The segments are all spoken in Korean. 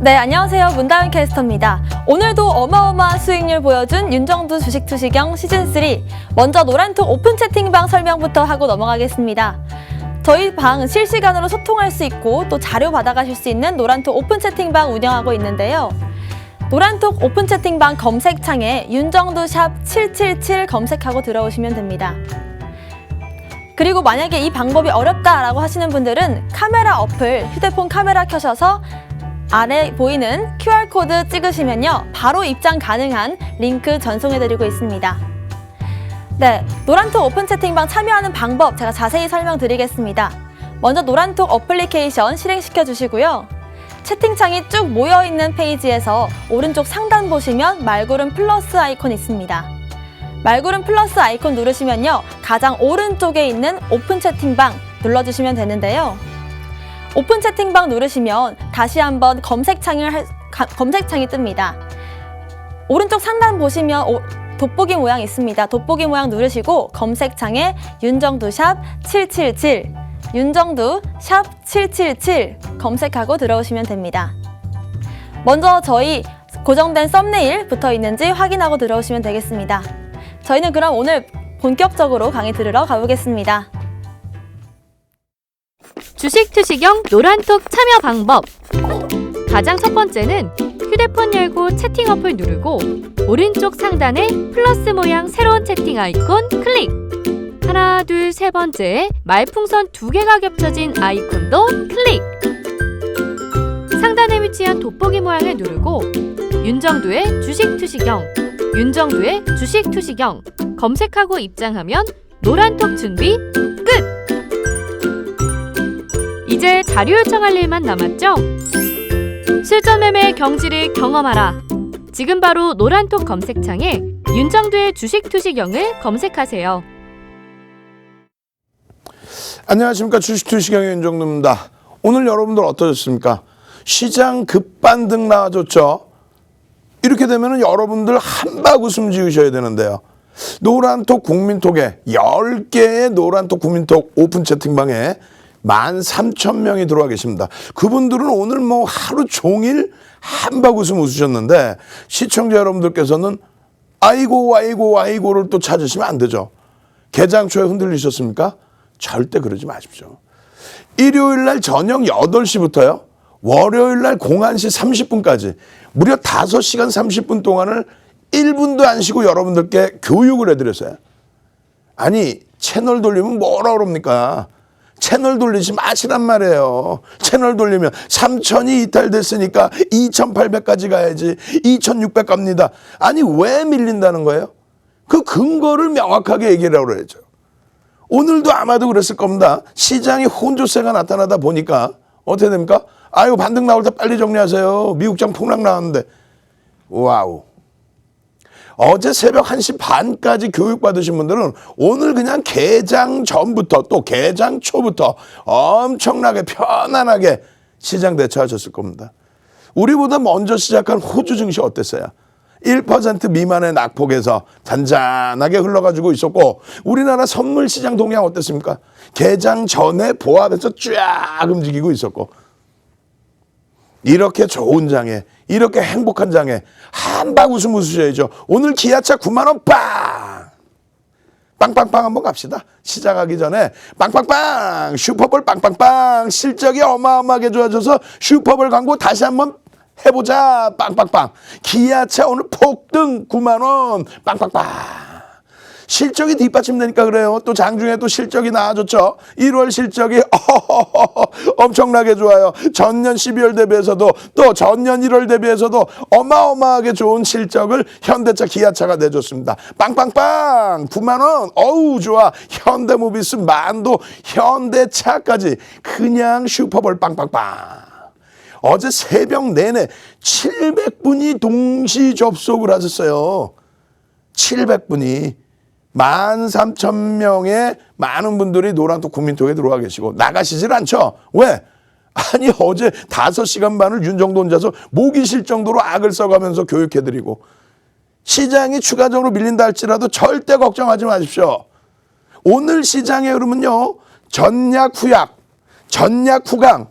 네, 안녕하세요. 문다은 캐스터입니다. 오늘도 어마어마한 수익률 보여준 윤정두 주식투시경 시즌3. 먼저 노란톡 오픈 채팅방 설명부터 하고 넘어가겠습니다. 저희 방 실시간으로 소통할 수 있고 또 자료 받아가실 수 있는 노란톡 오픈 채팅방 운영하고 있는데요. 노란톡 오픈 채팅방 검색창에 윤정두 샵 777 검색하고 들어오시면 됩니다. 그리고 만약에 이 방법이 어렵다라고 하시는 분들은 카메라 어플, 휴대폰 카메라 켜셔서 아래 보이는 QR코드 찍으시면요, 바로 입장 가능한 링크 전송해드리고 있습니다. 네, 노란톡 오픈 채팅방 참여하는 방법 제가 자세히 설명드리겠습니다. 먼저 노란톡 어플리케이션 실행시켜 주시고요. 채팅창이 쭉 모여있는 페이지에서 오른쪽 상단 보시면 말구름 플러스 아이콘 있습니다. 말구름 플러스 아이콘 누르시면요, 가장 오른쪽에 있는 오픈 채팅방 눌러주시면 되는데요. 오픈 채팅방 누르시면 다시 한번 검색창이 뜹니다. 오른쪽 상단 보시면 돋보기 모양 있습니다. 돋보기 모양 누르시고 검색창에 윤정두 샵 777, 윤정두 샵 777 검색하고 들어오시면 됩니다. 먼저 저희 고정된 썸네일 붙어 있는지 확인하고 들어오시면 되겠습니다. 저희는 그럼 오늘 본격적으로 강의 들으러 가보겠습니다. 주식 투시경 노란톡 참여 방법. 가장 첫 번째는 휴대폰 열고 채팅 어플 누르고 오른쪽 상단에 플러스 모양 새로운 채팅 아이콘 클릭. 하나, 둘, 세 번째 말풍선 2개가 겹쳐진 아이콘도 클릭. 상단에 위치한 돋보기 모양을 누르고 윤정두의 주식 투시경, 윤정두의 주식 투시경 검색하고 입장하면 노란톡 준비 끝! 이제 자료 요청할 일만 남았죠? 실전 매매 경지를 경험하라. 지금 바로 노란톡 검색창에 윤정두의 주식 투시경을 검색하세요. 안녕하십니까. 주식 투시경의 윤정두입니다. 오늘 여러분들 어떠셨습니까? 시장 급반등 나와줬죠? 이렇게 되면 여러분들 한박 웃음 지으셔야 되는데요. 노란톡 국민톡에 10개의 노란톡 국민톡 오픈 채팅방에 13,000명이 들어와 계십니다. 그분들은 오늘 뭐 하루 종일 한박 웃음 웃으셨는데 시청자 여러분들께서는 아이고를 또 찾으시면 안 되죠. 개장 초에 흔들리셨습니까? 절대 그러지 마십시오. 일요일 날 저녁 8시부터요. 월요일 날 01시 30분까지 무려 5시간 30분 동안을 1분도 안 쉬고 여러분들께 교육을 해드렸어요. 아니, 채널 돌리면 뭐라 그럽니까? 채널 돌리지 마시란 말이에요. 채널 돌리면 3,000이 이탈됐으니까 2,800까지 가야지 2,600 갑니다. 아니, 왜 밀린다는 거예요? 그 근거를 명확하게 얘기를 하라고 그래야죠. 오늘도 아마도 그랬을 겁니다. 시장이 혼조세가 나타나다 보니까 어떻게 됩니까? 아유, 반등 나올 때 빨리 정리하세요. 미국장 폭락 나왔는데. 와우. 어제 새벽 1시 반까지 교육받으신 분들은 오늘 그냥 개장 전부터 또 개장 초부터 엄청나게 편안하게 시장 대처하셨을 겁니다. 우리보다 먼저 시작한 호주 증시 어땠어요? 1% 미만의 낙폭에서 잔잔하게 흘러가지고 있었고 우리나라 선물 시장 동향 어땠습니까? 개장 전에 보합에서 쫙 움직이고 있었고 이렇게 좋은 장에 이렇게 행복한 장에 한박 웃음 웃으셔야죠. 오늘 기아차 9만 원 빵빵빵 한번 갑시다. 시작하기 전에 빵빵빵 슈퍼볼 빵빵빵 실적이 어마어마하게 좋아져서 슈퍼볼 광고 다시 한번 해보자 빵빵빵. 기아차 오늘 폭등 9만 원 빵빵빵. 실적이 뒷받침되니까 그래요. 또 장중에 또 실적이 나아졌죠. 1월 실적이 엄청나게 좋아요. 전년 12월 대비해서도 또 전년 1월 대비해서도 어마어마하게 좋은 실적을 현대차 기아차가 내줬습니다. 빵빵빵 9만 원 어우 좋아. 현대모비스 만도 현대차까지 그냥 슈퍼볼 빵빵빵. 어제 새벽 내내 700분이 동시 접속을 하셨어요. 700분이. 13,000명의 많은 분들이 노란톡 국민톡에 들어와 계시고 나가시질 않죠. 왜? 아니 어제 5시간 반을 윤정도 혼자서 목이 쉴 정도로 악을 써가면서 교육해드리고 시장이 추가적으로 밀린다 할지라도 절대 걱정하지 마십시오. 오늘 시장의 흐름은요. 전약 후약, 전약 후강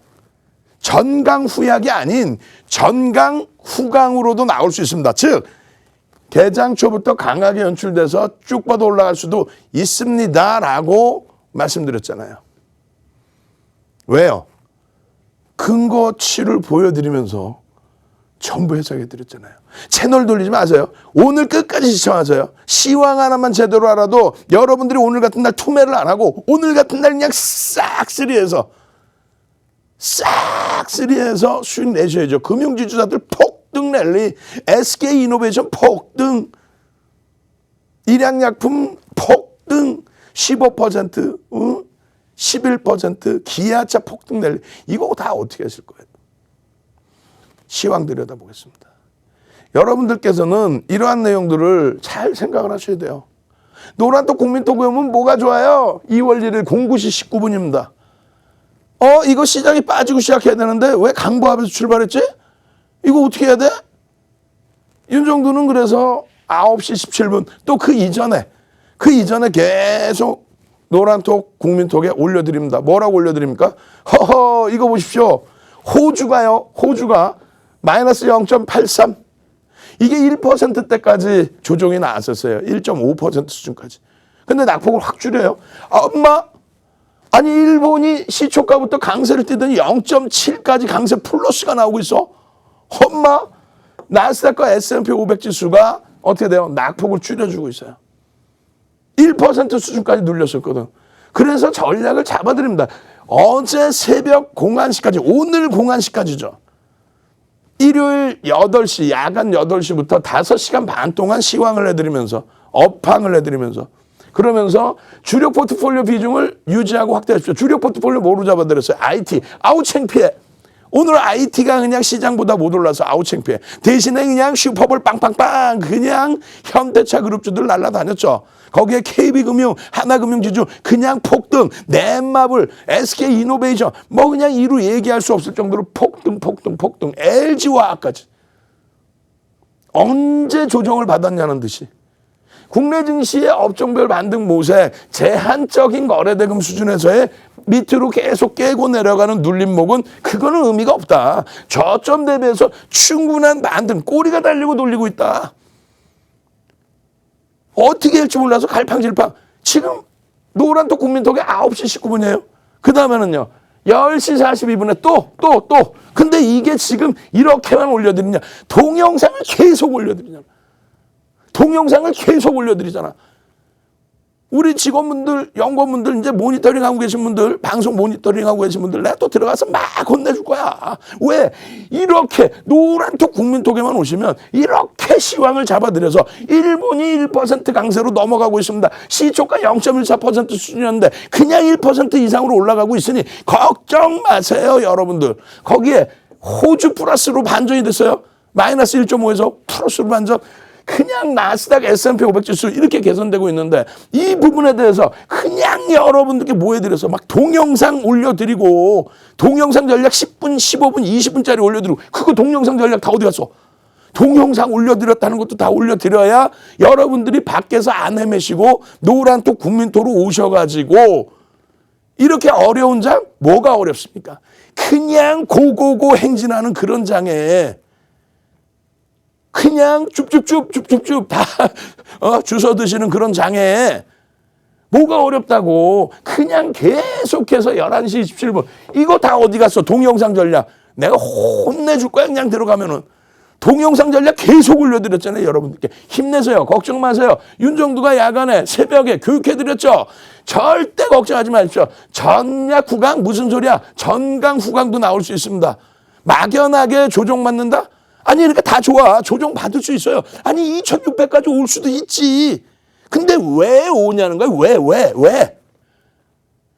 전강 후약이 아닌 전강 후강으로도 나올 수 있습니다. 즉 개장 초부터 강하게 연출돼서 쭉 뻗어 올라갈 수도 있습니다라고 말씀드렸잖아요. 왜요? 근거치를 보여드리면서 전부 해석해드렸잖아요. 채널 돌리지 마세요. 오늘 끝까지 시청하세요. 시황 하나만 제대로 알아도 여러분들이 오늘 같은 날 투매를 안 하고 오늘 같은 날 그냥 싹쓸이해서 수익 내셔야죠. 금융지주사들 폭등 랠리, SK이노베이션 폭등, 일양약품 폭등, 15%, 11%, 기아차 폭등 랠리. 이거 다 어떻게 하실 거예요? 시황 들여다보겠습니다. 여러분들께서는 이러한 내용들을 잘 생각을 하셔야 돼요. 노란톡 국민톡에 오면 뭐가 좋아요? 2월 1일 09시 19분입니다. 이거 시장이 빠지고 시작해야 되는데 왜 강보합에서 출발했지? 이거 어떻게 해야 돼? 윤정두는 그래서 9시 17분 또 그 이전에 계속 노란톡 국민톡에 올려드립니다. 뭐라고 올려드립니까? 허허 이거 보십시오. 호주가 마이너스 0.83 이게 1%대까지 조정이 나왔었어요. 1.5% 수준까지. 근데 낙폭을 확 줄여요. 아니 일본이 시초가부터 강세를 띄더니 0.7까지 강세 플러스가 나오고 있어. 나스닥과 S&P 500 지수가 어떻게 돼요? 낙폭을 줄여주고 있어요. 1% 수준까지 눌렸었거든. 그래서 전략을 잡아드립니다. 어제 새벽 01시까지 오늘 01시까지죠. 일요일 8시 야간 8시부터 5시간 반 동안 시황을 해드리면서 업황을 해드리면서 그러면서 주력 포트폴리오 비중을 유지하고 확대하십시오. 주력 포트폴리오 뭐로 잡아드렸어요? IT. 아우 창피해. 오늘 IT가 그냥 시장보다 못 올라서 아우 창피해. 대신에 그냥 슈퍼볼 빵빵빵 그냥 현대차 그룹주들 날라다녔죠. 거기에 KB금융, 하나금융지주 그냥 폭등, 넷마블, SK이노베이션 뭐 그냥 이루 얘기할 수 없을 정도로 폭등. LG화학까지. 언제 조정을 받았냐는 듯이. 국내 증시의 업종별 반등 모색, 제한적인 거래대금 수준에서의 밑으로 계속 깨고 내려가는 눌림목은 그거는 의미가 없다. 저점 대비해서 충분한 반등, 꼬리가 달리고 돌리고 있다. 어떻게 할지 몰라서 갈팡질팡. 지금 노란톡 국민톡에 9시 19분이에요. 그 다음에는요. 10시 42분에 또. 근데 이게 지금 이렇게만 올려드리냐. 동영상을 계속 올려드리잖아. 우리 직원분들, 연구원분들, 이제 모니터링하고 계신 분들, 방송 모니터링하고 계신 분들, 내가 또 들어가서 막 혼내줄 거야. 왜? 이렇게 노란톡 국민톡에만 오시면 이렇게 시황을 잡아드려서 일본이 1% 강세로 넘어가고 있습니다. 시초가 0.14% 수준이었는데 그냥 1% 이상으로 올라가고 있으니 걱정 마세요, 여러분들. 거기에 호주 플러스로 반전이 됐어요. 마이너스 1.5에서 플러스로 반전. 그냥 나스닥 S&P 500 지수 이렇게 개선되고 있는데 이 부분에 대해서 그냥 여러분들께 뭐 해드려서 막 동영상 올려드리고 동영상 전략 10분, 15분, 20분짜리 올려드리고 그거 동영상 전략 다 어디 갔어? 동영상 올려드렸다는 것도 다 올려드려야 여러분들이 밖에서 안 헤매시고 노란톡 국민토로 오셔가지고 이렇게 어려운 장 뭐가 어렵습니까? 그냥 고고고 행진하는 그런 장에 그냥 줍줍줍 다 주워 드시는 그런 장에 뭐가 어렵다고 그냥 계속해서 11시 27분 이거 다 어디 갔어? 동영상 전략 내가 혼내줄 거야 그냥 들어가면은. 동영상 전략 계속 올려드렸잖아요. 여러분들께 힘내세요. 걱정 마세요. 윤정두가 야간에 새벽에 교육해드렸죠. 절대 걱정하지 마십시오. 전략 후강 무슨 소리야. 전강 후강도 나올 수 있습니다. 막연하게 조정받는다? 아니 그러니까 다 좋아. 조정 받을 수 있어요. 아니 2600까지 올 수도 있지. 근데 왜 오냐는 거야. 왜?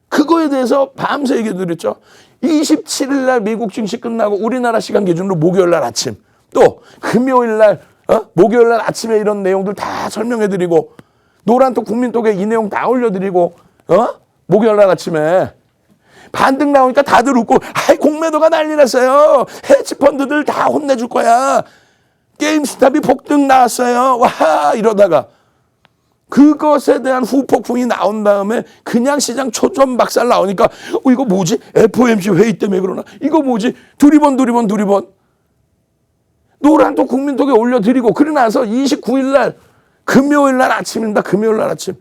그거에 대해서 밤새 얘기 드렸죠. 27일 날 미국 증시 끝나고 우리나라 시간 기준으로 목요일 날 아침 또 금요일 날 목요일 날 아침에 이런 내용들 다 설명해 드리고 노란톡 국민톡에 이 내용 다 올려드리고 목요일 날 아침에 반등 나오니까 다들 웃고 공매도가 난리 났어요. 헤지펀드들 다 혼내줄 거야. 게임스탑이 폭등 나왔어요. 와 이러다가 그것에 대한 후폭풍이 나온 다음에 그냥 시장 초점박살 나오니까 이거 뭐지? FOMC 회의 때문에 그러나? 이거 뭐지? 두리번 노란톡 국민톡에 올려드리고 그러고 나서 29일 날 금요일 날 아침입니다. 금요일 날 아침.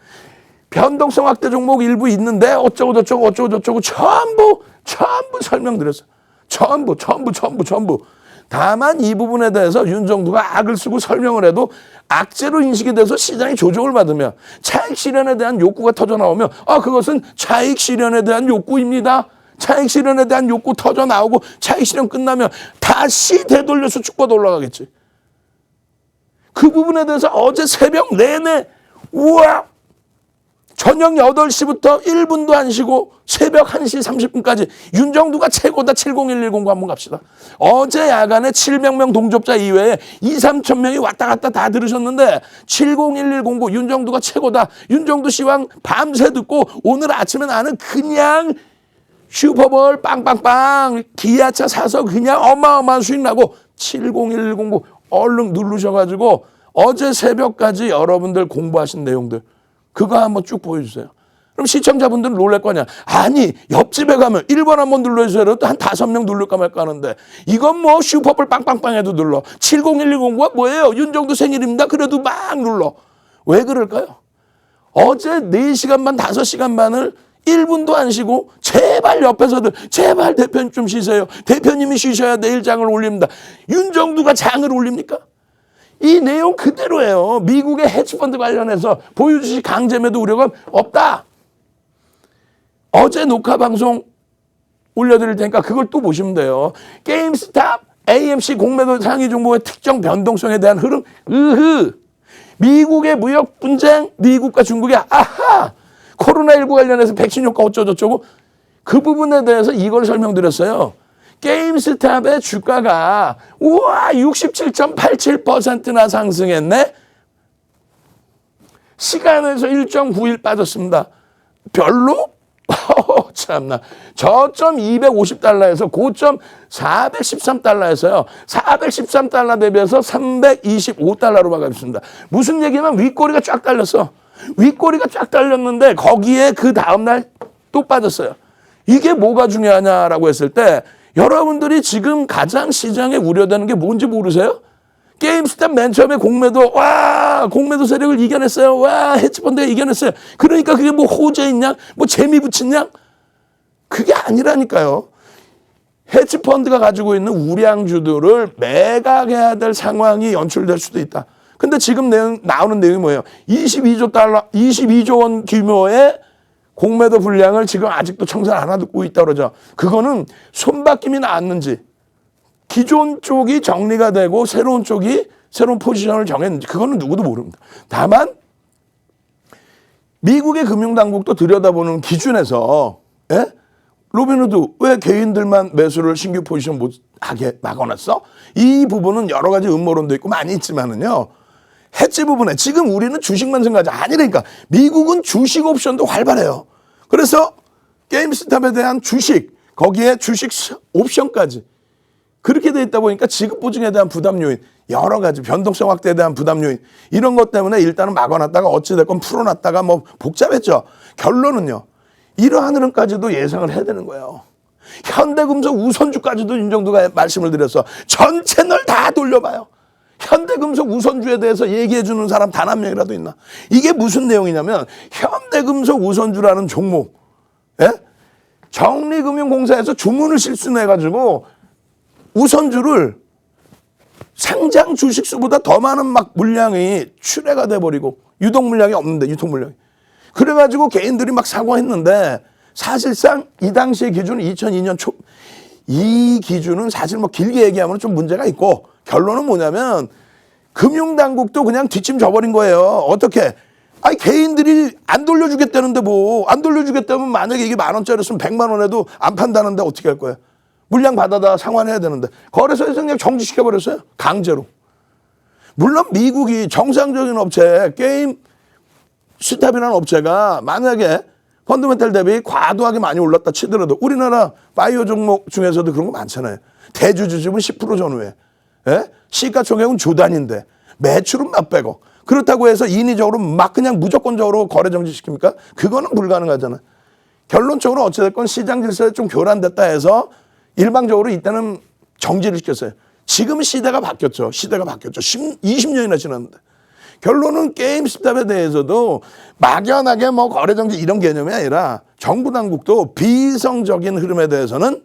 변동성 확대 종목 일부 있는데 어쩌고 저쩌고 전부 설명드렸어요. 전부. 다만 이 부분에 대해서 윤정두가 악을 쓰고 설명을 해도 악재로 인식이 돼서 시장이 조정을 받으면 차익 실현에 대한 욕구가 터져 나오면 그것은 차익 실현에 대한 욕구입니다. 차익 실현에 대한 욕구 터져 나오고 차익 실현 끝나면 다시 되돌려서 주가도 올라가겠지. 그 부분에 대해서 어제 새벽 내내 우와 저녁 8시부터 1분도 안 쉬고 새벽 1시 30분까지 윤정두가 최고다 70110 한번 갑시다. 어제 야간에 700명 동접자 이외에 2, 3천 명이 왔다 갔다 다 들으셨는데 70110 윤정두가 최고다. 윤정두 시황 밤새 듣고 오늘 아침에 나는 그냥 슈퍼볼 빵빵빵 기아차 사서 그냥 어마어마한 수익 나고 70110 얼른 누르셔가지고 어제 새벽까지 여러분들 공부하신 내용들 그거 한번 쭉 보여주세요. 그럼 시청자분들은 놀랄 거냐? 아니 옆집에 가면 1번 한번 눌러주세요. 한 5명 누를까 말까 하는데 이건 뭐 슈퍼볼 빵빵빵 해도 눌러. 70110가 뭐예요? 윤정두 생일입니다. 그래도 막 눌러. 왜 그럴까요? 어제 4시간 반 5시간 반을 1분도 안 쉬고 제발 옆에서들 제발 대표님 좀 쉬세요. 대표님이 쉬셔야 내일 장을 올립니다. 윤정두가 장을 올립니까? 이 내용 그대로예요. 미국의 헤지펀드 관련해서 보유주식 강제매도 우려가 없다. 어제 녹화 방송 올려드릴 테니까 그걸 또 보시면 돼요. 게임스탑, AMC 공매도 상위 종목의 특정 변동성에 대한 흐름. 미국의 무역 분쟁, 미국과 중국의 아하. 코로나19 관련해서 백신 효과 어쩌고저쩌고 그 부분에 대해서 이걸 설명드렸어요. 게임스탑의 주가가 우와 67.87%나 상승했네. 시간에서 1.9일 빠졌습니다. 별로? 참나. 저점 250달러에서 고점 413달러에서요. 413달러 대비해서 325달러로 막았습니다. 무슨 얘기냐면 윗꼬리가 쫙 달렸어. 윗꼬리가 쫙 달렸는데 거기에 그 다음날 또 빠졌어요. 이게 뭐가 중요하냐라고 했을 때 여러분들이 지금 가장 시장에 우려되는 게 뭔지 모르세요? 게임스탑 맨 처음에 공매도 공매도 세력을 이겨냈어요. 헤지펀드가 이겨냈어요. 그러니까 그게 뭐 호재 있냐? 뭐 재미 붙이냐? 그게 아니라니까요. 헤지펀드가 가지고 있는 우량주들을 매각해야 될 상황이 연출될 수도 있다. 근데 지금 나오는 내용이 뭐예요? 22조 원 규모의 공매도 분량을 지금 아직도 청산 안 하고 있다고 그러죠. 그거는 손바뀜이 나왔는지 기존 쪽이 정리가 되고 새로운 쪽이 새로운 포지션을 정했는지 그거는 누구도 모릅니다. 다만 미국의 금융당국도 들여다보는 기준에서 로빈후드 왜 개인들만 매수를 신규 포지션 못하게 막아놨어? 이 부분은 여러 가지 음모론도 있고 많이 있지만은요. 해지 부분에 지금 우리는 주식만 생각하지 아니라니까 미국은 주식 옵션도 활발해요. 그래서 게임스탑에 대한 주식 거기에 주식 옵션까지 그렇게 돼 있다 보니까 지급 보증에 대한 부담 요인 여러 가지 변동성 확대에 대한 부담 요인 이런 것 때문에 일단은 막아놨다가 어찌됐건 풀어놨다가 뭐 복잡했죠. 결론은요. 이러한 흐름까지도 예상을 해야 되는 거예요. 현대금속 우선주까지도 윤정두가 말씀을 드렸어. 전 채널 다 돌려봐요. 현대금속 우선주에 대해서 얘기해 주는 사람 단 한 명이라도 있나? 이게 무슨 내용이냐면 현대금속 우선주라는 종목 정리금융공사에서 주문을 실수해가지고 우선주를 상장 주식수보다 더 많은 막 물량이 출회가 돼버리고 유동 물량이 없는데 유통 물량이 그래가지고 개인들이 막 사고했는데 사실상 이 당시의 기준은 2002년 초 이 기준은 사실 뭐 길게 얘기하면 좀 문제가 있고 결론은 뭐냐면 금융당국도 그냥 뒷짐 져버린 거예요. 어떻게? 아니 개인들이 안 돌려주겠다는데 뭐 안 돌려주겠다면 만약에 이게 10,000원짜리였으면 100만 원에도 안 판다는데 어떻게 할 거야? 물량 받아다 상환해야 되는데 거래소에서 그냥 정지시켜버렸어요. 강제로. 물론 미국이 정상적인 업체 게임 스탑이라는 업체가 만약에 펀더멘탈 대비 과도하게 많이 올랐다 치더라도 우리나라 바이오 종목 중에서도 그런 거 많잖아요. 대주주집은 10% 전후에 시가총액은 조단인데 매출은 몇 백억. 그렇다고 해서 인위적으로 막 그냥 무조건적으로 거래 정지시킵니까? 그거는 불가능하잖아요. 결론적으로 어찌됐건 시장 질서에 좀 교란됐다 해서 일방적으로 이때는 정지를 시켰어요. 지금 시대가 바뀌었죠. 시대가 바뀌었죠. 20년이나 지났는데. 결론은 게임스탑에 대해서도 막연하게 뭐 거래 정지 이런 개념이 아니라 정부 당국도 비이성적인 흐름에 대해서는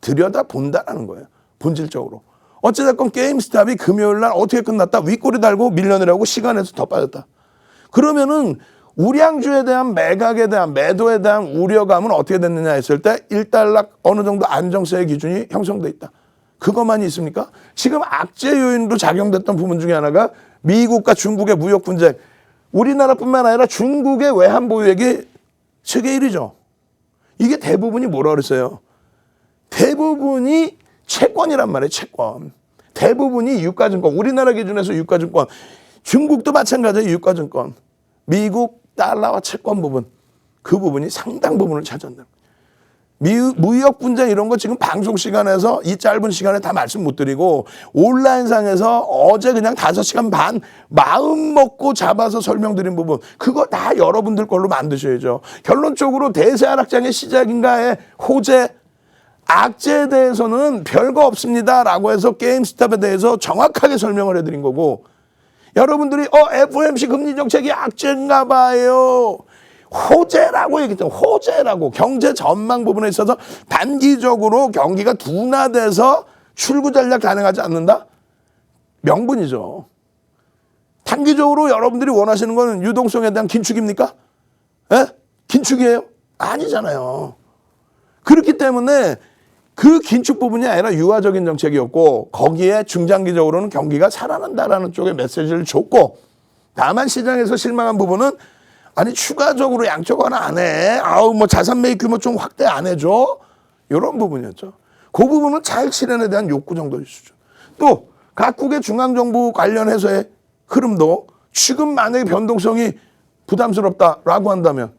들여다본다라는 거예요. 본질적으로. 어찌됐건 게임스탑이 금요일 날 어떻게 끝났다. 윗꼬리 달고 밀려내려고 시간에서 더 빠졌다. 그러면은 우량주에 대한 매각에 대한 매도에 대한 우려감은 어떻게 됐느냐 했을 때 일단락 어느 정도 안정세의 기준이 형성돼 있다. 그것만이 있습니까? 지금 악재 요인으로 작용됐던 부분 중에 하나가 미국과 중국의 무역 분쟁. 우리나라뿐만 아니라 중국의 외환 보유액이 세계 1위죠. 이게 대부분이 뭐라 그랬어요? 대부분이 채권이란 말이에요. 채권. 대부분이 유가증권. 우리나라 기준에서 유가증권. 중국도 마찬가지예요. 유가증권. 미국 달러와 채권 부분. 그 부분이 상당 부분을 차지한다. 무역 분쟁 이런 거 지금 방송 시간에서 이 짧은 시간에 다 말씀 못 드리고 온라인상에서 어제 그냥 5시간 반 마음 먹고 잡아서 설명드린 부분 그거 다 여러분들 걸로 만드셔야죠. 결론적으로 대세하락장의 시작인가에 호재 악재에 대해서는 별거 없습니다라고 해서 게임스탑에 대해서 정확하게 설명을 해드린 거고 여러분들이 FOMC 금리 정책이 악재인가 봐요. 호재라고 얘기했죠. 호재라고 경제 전망 부분에 있어서 단기적으로 경기가 둔화돼서 출구 전략 가능하지 않는다? 명분이죠. 단기적으로 여러분들이 원하시는 건 유동성에 대한 긴축입니까? 예? 긴축이에요? 아니잖아요. 그렇기 때문에 그 긴축 부분이 아니라 유화적인 정책이었고 거기에 중장기적으로는 경기가 살아난다라는 쪽의 메시지를 줬고 다만 시장에서 실망한 부분은 아니 추가적으로 양적 완화 안 해. 뭐 자산 매입 규모 좀 확대 안 해줘. 이런 부분이었죠. 그 부분은 차익 실현에 대한 욕구 정도일 수죠. 또 각국의 중앙정부 관련해서의 흐름도 지금 만약에 변동성이 부담스럽다라고 한다면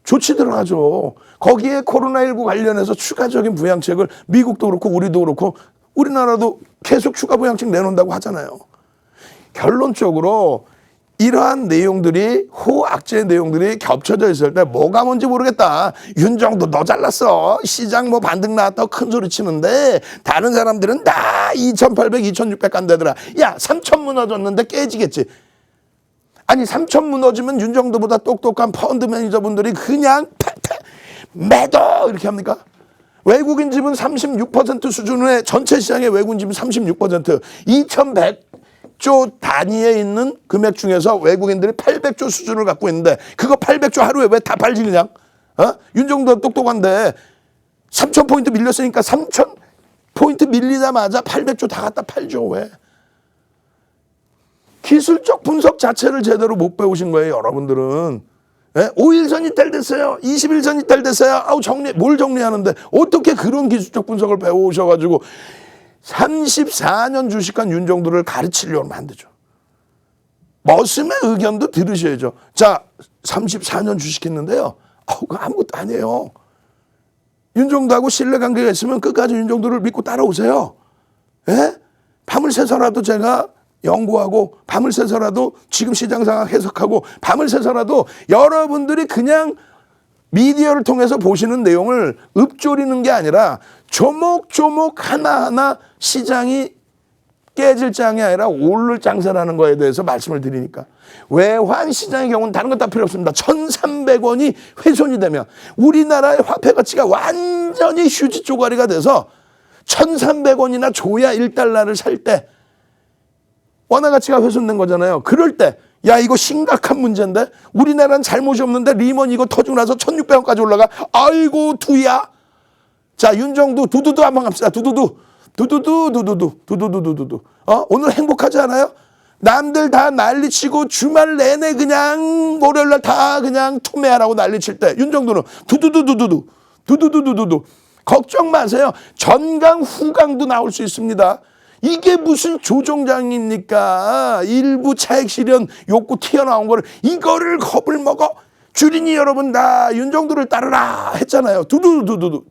조치 들어가죠. 거기에 코로나19 관련해서 추가적인 부양책을 미국도 그렇고 우리도 그렇고 우리나라도 계속 추가 부양책 내놓는다고 하잖아요. 결론적으로 이러한 내용들이 호악재의 내용들이 겹쳐져 있을 때 뭐가 뭔지 모르겠다. 윤정도 너 잘났어. 시장 뭐 반등 나왔다고 큰 소리 치는데 다른 사람들은 다 2,800, 2,600 간다더라. 야 3,000 무너졌는데 깨지겠지. 아니 3,000 무너지면 윤정도보다 똑똑한 펀드 매니저분들이 그냥 매도 이렇게 합니까? 외국인 지분 36% 수준의 전체 시장의 외국인 지분 36% 2,100조 단위에 있는 금액 중에서 외국인들이 800조 수준을 갖고 있는데 그거 800조 하루에 왜 다 팔리냐? 윤정도 똑똑한데 3,000포인트 밀렸으니까 3,000포인트 밀리자마자 800조 다 갖다 팔죠. 왜? 기술적 분석 자체를 제대로 못 배우신 거예요, 여러분들은. 예? 5일선 이탈됐어요. 20일선 이탈됐어요. 뭘 정리하는데 어떻게 그런 기술적 분석을 배우셔가지고 34년 주식한 윤정도를 가르치려고 하면 안 되죠. 머슴의 의견도 들으셔야죠. 자, 34년 주식했는데요. 그거 아무것도 아니에요. 윤정도하고 신뢰관계가 있으면 끝까지 윤정도를 믿고 따라오세요. 예? 밤을 새서라도 제가 연구하고 밤을 새서라도 지금 시장 상황 해석하고 밤을 새서라도 여러분들이 그냥 미디어를 통해서 보시는 내용을 읊조리는 게 아니라 조목조목 하나하나 시장이 깨질 장이 아니라 오를 장사라는 거에 대해서 말씀을 드리니까 외환 시장의 경우는 다른 것 다 필요 없습니다. 1,300원이 훼손이 되면 우리나라의 화폐 가치가 완전히 휴지 쪼가리가 돼서 1,300원이나 줘야 1달러를 살 때 원화 가치가 훼손된 거잖아요. 그럴 때 야 이거 심각한 문제인데 우리나라는 잘못이 없는데 리먼 이거 터지고 나서 1,600원까지 올라가. 아이고 두야. 자 윤정도 두두두 한번 갑시다. 두두두. 오늘 행복하지 않아요? 남들 다 난리치고 주말 내내 그냥 월요일날 다 그냥 투매하라고 난리칠 때 윤정도는 두두두 걱정 마세요. 전강 후강도 나올 수 있습니다. 이게 무슨 조종장입니까? 일부 차익 실현 욕구 튀어나온 거를 이거를 겁을 먹어? 주린이 여러분 다 윤정도를 따르라 했잖아요. 두두두.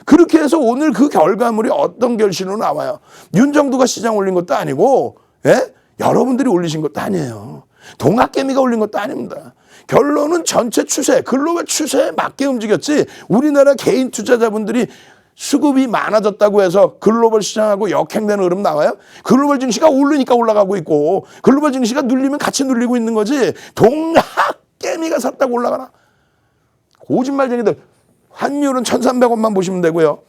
그렇게 해서 오늘 그 결과물이 어떤 결실로 나와요? 윤정두가 시장 올린 것도 아니고, 예? 여러분들이 올리신 것도 아니에요. 동학개미가 올린 것도 아닙니다. 결론은 전체 추세, 글로벌 추세에 맞게 움직였지 우리나라 개인 투자자분들이 수급이 많아졌다고 해서 글로벌 시장하고 역행되는 흐름 나와요? 글로벌 증시가 오르니까 올라가고 있고 글로벌 증시가 눌리면 같이 눌리고 있는 거지 동학개미가 샀다고 올라가나? 거짓말쟁이들. 환율은 1,300원만 보시면 되고요.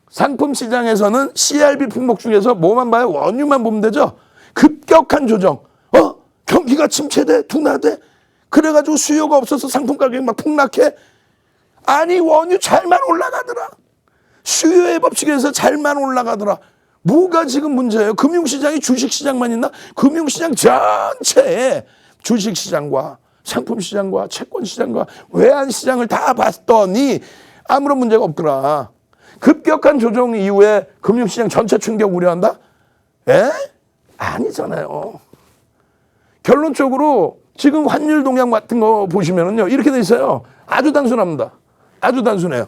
상품 시장에서는 CRB 품목 중에서 뭐만 봐요? 원유만 보면 되죠. 급격한 조정. 경기가 침체돼, 둔화돼. 그래가지고 수요가 없어서 상품 가격이 막 폭락해. 아니 원유 잘만 올라가더라. 수요의 법칙에서 잘만 올라가더라. 뭐가 지금 문제예요? 금융시장이 주식시장만 있나? 금융시장 전체에 주식시장과 상품시장과 채권시장과 외환시장을 다 봤더니 아무런 문제가 없더라. 급격한 조정 이후에 금융시장 전체 충격 우려한다? 에? 아니잖아요. 결론적으로 지금 환율 동향 같은 거 보시면은요, 이렇게 돼 있어요. 아주 단순합니다. 아주 단순해요.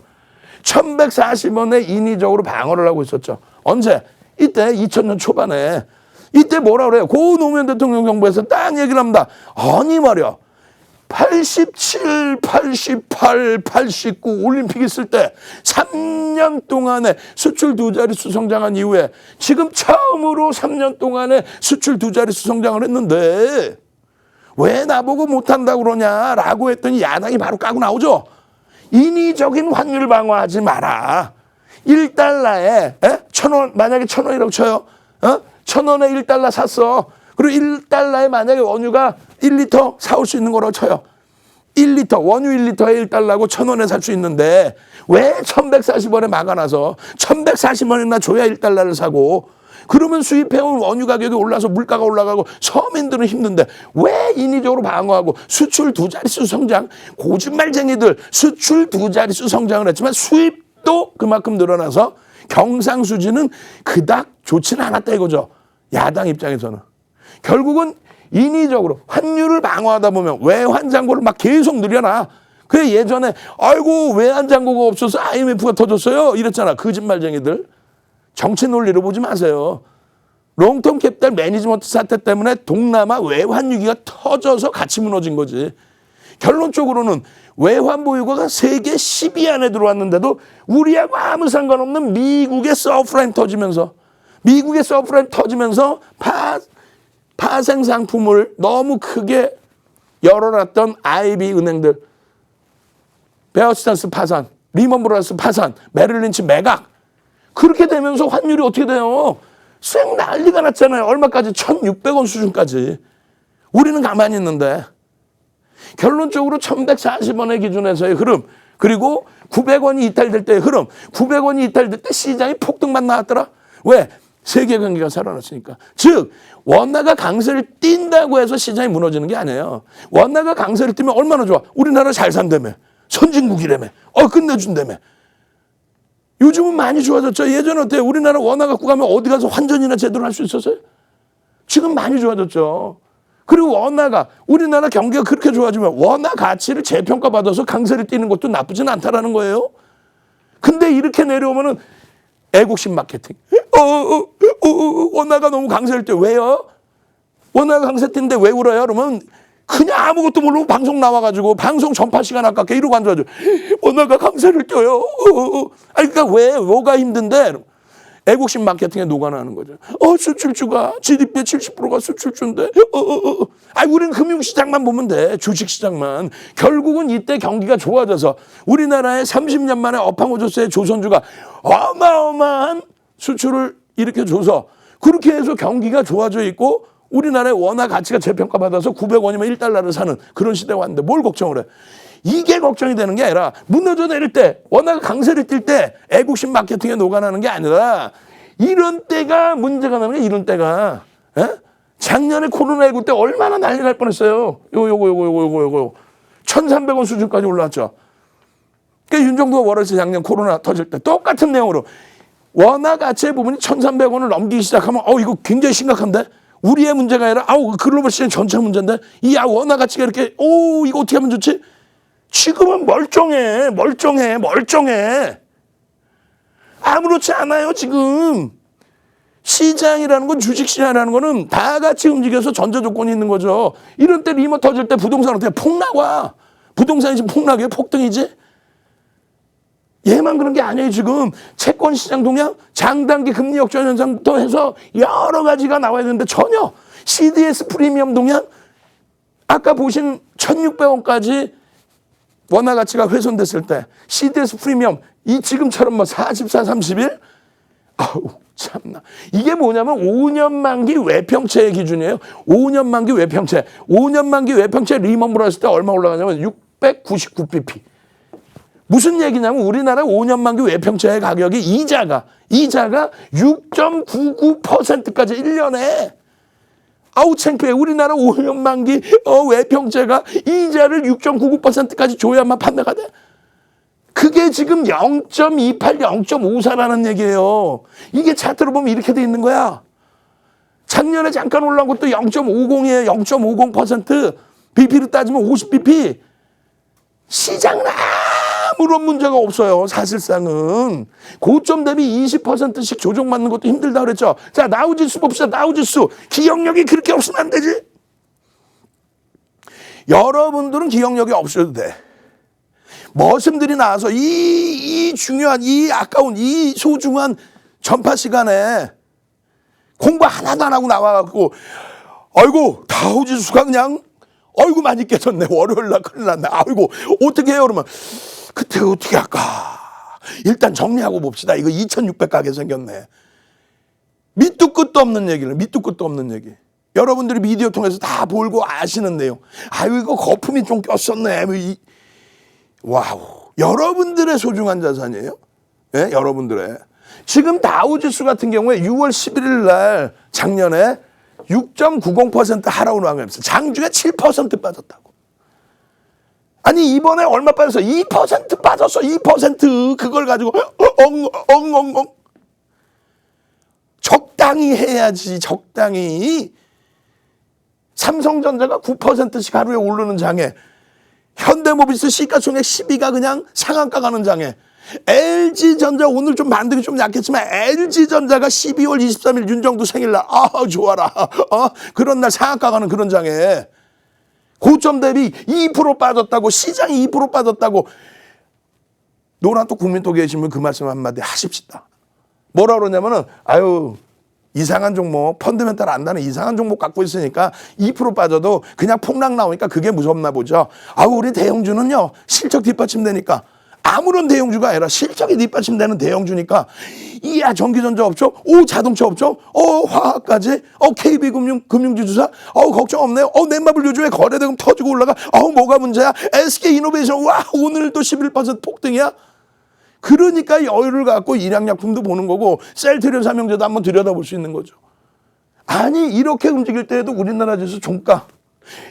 1140원에 인위적으로 방어를 하고 있었죠. 언제? 이때 2000년 초반에. 이때 뭐라 그래요? 고 노무현 대통령 정부에서 딱 얘기를 합니다. 아니 말이야. 87, 88, 89 올림픽 있을 때 3년 동안에 수출 두 자릿수 성장한 이후에 지금 처음으로 3년 동안에 수출 두 자릿수 성장을 했는데 왜 나보고 못한다고 그러냐라고 했더니 야당이 바로 까고 나오죠. 인위적인 환율 방어하지 마라. 1달러에 1,000원 만약에 1,000원이라고 쳐요. 1,000원에 1달러 샀어. 그리고 1달러에 만약에 원유가 1리터 사올 수 있는 거라고 쳐요. 1리터, 원유 1리터에 1달러고 1,000원에 살 수 있는데 왜 1,140원에 막아놔서 1,140원이나 줘야 1달러를 사고 그러면 수입해온 원유 가격이 올라서 물가가 올라가고 서민들은 힘든데 왜 인위적으로 방어하고 수출 두 자릿수 성장, 거짓말쟁이들 수출 두 자릿수 성장을 했지만 수입도 그만큼 늘어나서 경상수지는 그닥 좋지는 않았다 이거죠. 야당 입장에서는. 결국은 인위적으로 환율을 방어하다 보면 외환장고를 막 계속 늘려놔. 그래 예전에 아이고 외환장고가 없어서 IMF가 터졌어요 이랬잖아. 거짓말쟁이들. 정치 논리로 보지 마세요. 롱텀 캐피탈 매니지먼트 사태 때문에 동남아 외환 위기가 터져서 같이 무너진 거지. 결론적으로는 외환 보유고가 세계 10위 안에 들어왔는데도 우리하고 아무 상관없는 미국의 서프라임 터지면서 파생 상품을 너무 크게 열어놨던 IB 은행들, 베어스탄스 파산, 리먼 브라더스 파산, 메릴린치 매각. 그렇게 되면서 환율이 어떻게 돼요? 쌩 난리가 났잖아요. 얼마까지? 1,600원 수준까지. 우리는 가만히 있는데. 결론적으로 1,140원의 기준에서의 흐름, 그리고 900원이 이탈될 때의 흐름, 900원이 이탈될 때 시장이 폭등만 나왔더라. 왜? 세계 경기가 살아났으니까. 즉 원화가 강세를 띈다고 해서 시장이 무너지는 게 아니에요. 원화가 강세를 띠면 얼마나 좋아. 우리나라 잘 산다며. 선진국이라며. 끝내준다며. 요즘은 많이 좋아졌죠. 예전에 어때요? 우리나라 원화 갖고 가면 어디 가서 환전이나 제대로 할 수 있었어요? 지금 많이 좋아졌죠. 그리고 원화가 우리나라 경기가 그렇게 좋아지면 원화 가치를 재평가받아서 강세를 띠는 것도 나쁘진 않다라는 거예요. 근데 이렇게 내려오면은 애국심 마케팅. 원화가 너무 강세를 띄어. 왜요? 원화가 강세 띄는데 왜 울어요? 그러면 그냥 아무것도 모르고 방송 나와가지고 방송 전파 시간 아깝게 이러고 앉아가지고 원화가 강세를 띄어요. 그러니까 왜? 뭐가 힘든데? 애국심 마케팅에 녹아나는 거죠. 수출주가 GDP의 70%가 수출주인데. 우리는 금융시장만 보면 돼. 주식시장만. 결국은 이때 경기가 좋아져서 우리나라의 30년 만에 어팡오저스의 조선주가 어마어마한 수출을 이렇게 줘서 그렇게 해서 경기가 좋아져 있고 우리나라의 원화 가치가 재평가받아서 900원이면 1달러를 사는 그런 시대가 왔는데 뭘 걱정을 해. 이게 걱정이 되는 게 아니라 무너져 내릴 때 원화가 강세를 띌 때 애국심 마케팅에 녹아나는 게 아니라 이런 때가 문제가 나는 게 이런 때가. 작년에 코로나19 때 얼마나 난리 날 뻔했어요. 요거 1,300원 수준까지 올라왔죠. 그러니까 윤정부가 월요일에 작년 코로나 터질 때 똑같은 내용으로 원화 가치의 부분이 1,300원을 넘기기 시작하면 이거 굉장히 심각한데? 우리의 문제가 아니라 글로벌 시장 전체 문제인데 이 원화 가치가 이렇게 이거 어떻게 하면 좋지? 지금은 멀쩡해. 아무렇지 않아요, 지금. 시장이라는 건, 주식시장이라는 거는 다 같이 움직여서 전제조건이 있는 거죠. 이런 때 리모 터질 때 부동산 어떻게 폭락와. 부동산이 지금 폭락이에요? 폭등이지? 얘만 그런 게 아니에요, 지금. 채권시장 동향, 장단기 금리 역전 현상부터 해서 여러 가지가 나와야 되는데 전혀. CDS 프리미엄 동향, 아까 보신 1,600원까지 원화 가치가 훼손됐을 때 CDS 프리미엄 이 지금처럼 뭐 44, 31? 아우 참나. 이게 뭐냐면 5년 만기 외평채의 기준이에요. 5년 만기 외평채. 5년 만기 외평채 리먼 브라더스 때 얼마 올라가냐면 699bp. 무슨 얘기냐면 우리나라 5년 만기 외평채의 가격이 이자가 6.99%까지 1년에. 아우 창피해. 우리나라 5년 만기 외평채가 이자를 6.99%까지 줘야만 판매가 돼. 그게 지금 0.28, 0.54라는 얘기예요. 이게 차트로 보면 이렇게 돼 있는 거야. 작년에 잠깐 올라온 것도 0.50이에요. 0.50%. BP로 따지면 50bp. 시장은 아무런 문제가 없어요. 사실상은. 고점 대비 20%씩 조정받는 것도 힘들다 그랬죠. 자, 나우지수 봅시다. 나우지수. 기억력이 그렇게 없으면 안 되지. 여러분들은 기억력이 없어도 돼. 머슴들이 나와서 이 중요한, 이 아까운, 이 소중한 전파 시간에 공부 하나도 안 하고 나와갖고 아이고 다우지수가 그냥 아이고 많이 깨졌네. 월요일날 큰일 났네. 아이고 어떻게 해요? 그러면 그때 어떻게 할까? 일단 정리하고 봅시다. 이거 2,600 가게 생겼네. 밑도 끝도 없는 얘기를. 밑도 끝도 없는 얘기. 여러분들이 미디어 통해서 다 볼고 아시는 내용. 아유 이거 거품이 좀 꼈었네. 와우. 여러분들의 소중한 자산이에요. 예? 여러분들의. 지금 다우지수 같은 경우에 6월 11일 날 작년에 6.90% 하락으로 나가면서 장중에 7% 빠졌다고. 아니 이번에 얼마 빠졌어? 2% 빠졌어. 2%. 그걸 가지고 엉엉엉엉. 적당히 해야지. 적당히. 삼성전자가 9%씩 하루에 오르는 장에, 현대모비스 시가총액 12가 그냥 상한가 가는 장에, LG전자 오늘 좀 만들기 좀 약했지만 LG전자가 12월 23일 윤정두 생일날 좋아라. 그런 날 상한가 가는 그런 장에 고점 대비 2% 빠졌다고. 시장이 2% 빠졌다고. 노란톡 국민톡 계시면 그 말씀 한마디 하십시다. 뭐라 그러냐면은 아유 이상한 종목, 펀드멘탈 안다는 이상한 종목 갖고 있으니까 2% 빠져도 그냥 폭락 나오니까 그게 무섭나 보죠. 아우 우리 대형주는요 실적 뒷받침되니까, 아무런 대형주가 아니라 실적이 뒷받침되는 대형주니까, 이야 전기전자 업종, 자동차 업종, 화학까지, 금융주주사, 걱정 없네요. 넷마블 요즘에 거래대금 터지고 올라가. 뭐가 문제야? SK이노베이션 와 오늘도 11% 폭등이야. 그러니까 여유를 갖고 일양약품도 보는 거고 셀트리온 삼형제도 한번 들여다볼 수 있는 거죠. 아니 이렇게 움직일 때에도 우리나라 지수 종가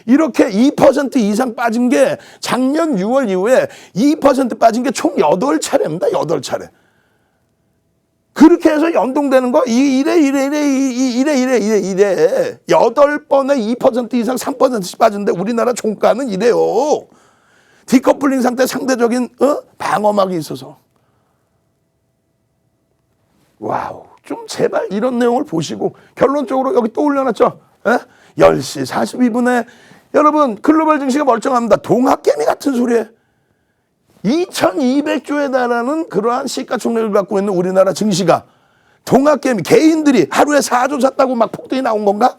이렇게 2% 이상 빠진 게 작년 6월 이후에 2% 빠진 게 총 8차례입니다. 8차례. 그렇게 해서 연동되는 거 이래 8번에 2% 이상 3%씩 빠진데 우리나라 종가는 이래요. 디커플링 상태 상대적인 방어막이 있어서. 와우, 좀 제발 이런 내용을 보시고 결론적으로 여기 또 올려놨죠. 10시 42분에 여러분 글로벌 증시가 멀쩡합니다. 동학개미 같은 소리에 2200조에 달하는 그러한 시가총액을 갖고 있는 우리나라 증시가 동학개미 개인들이 하루에 4조 샀다고 막 폭등이 나온 건가?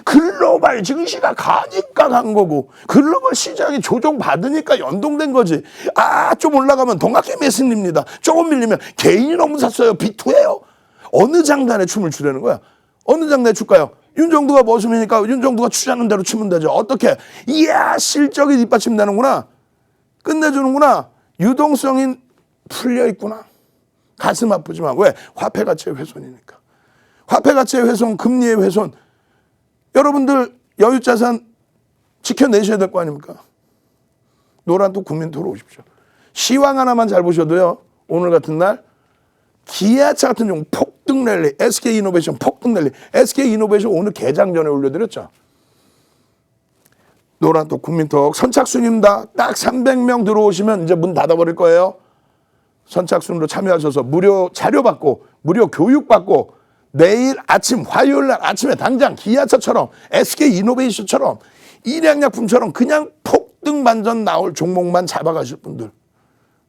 글로벌 증시가 가니까 간 거고 글로벌 시장이 조정받으니까 연동된 거지. 좀 올라가면 동학개미의 승리입니다. 조금 밀리면 개인이 너무 샀어요. 비투예요. 어느 장단에 춤을 추려는 거야? 어느 장단에 출까요? 윤정두가 머슴이니까 윤정두가 추자는 대로 추면 되죠. 어떻게? 이야 실적이 뒷받침되는구나. 끝내주는구나. 유동성이 풀려있구나. 가슴 아프지만 왜? 화폐가치의 훼손이니까. 화폐가치의 훼손, 금리의 훼손. 여러분들 여유자산 지켜내셔야 될 거 아닙니까? 노란톡 국민토로 오십시오. 시황 하나만 잘 보셔도요. 오늘 같은 날 기아차 같은 종목 폭등 랠리, SK이노베이션 폭등 랠리. SK이노베이션 오늘 개장 전에 올려드렸죠. 노란톡 국민톡 선착순입니다. 딱 300명 들어오시면 이제 문 닫아버릴 거예요. 선착순으로 참여하셔서 무료 자료 받고 무료 교육 받고 내일 아침 화요일 날 아침에 당장 기아차처럼 SK 이노베이션처럼 일양약품처럼 그냥 폭등반전 나올 종목만 잡아가실 분들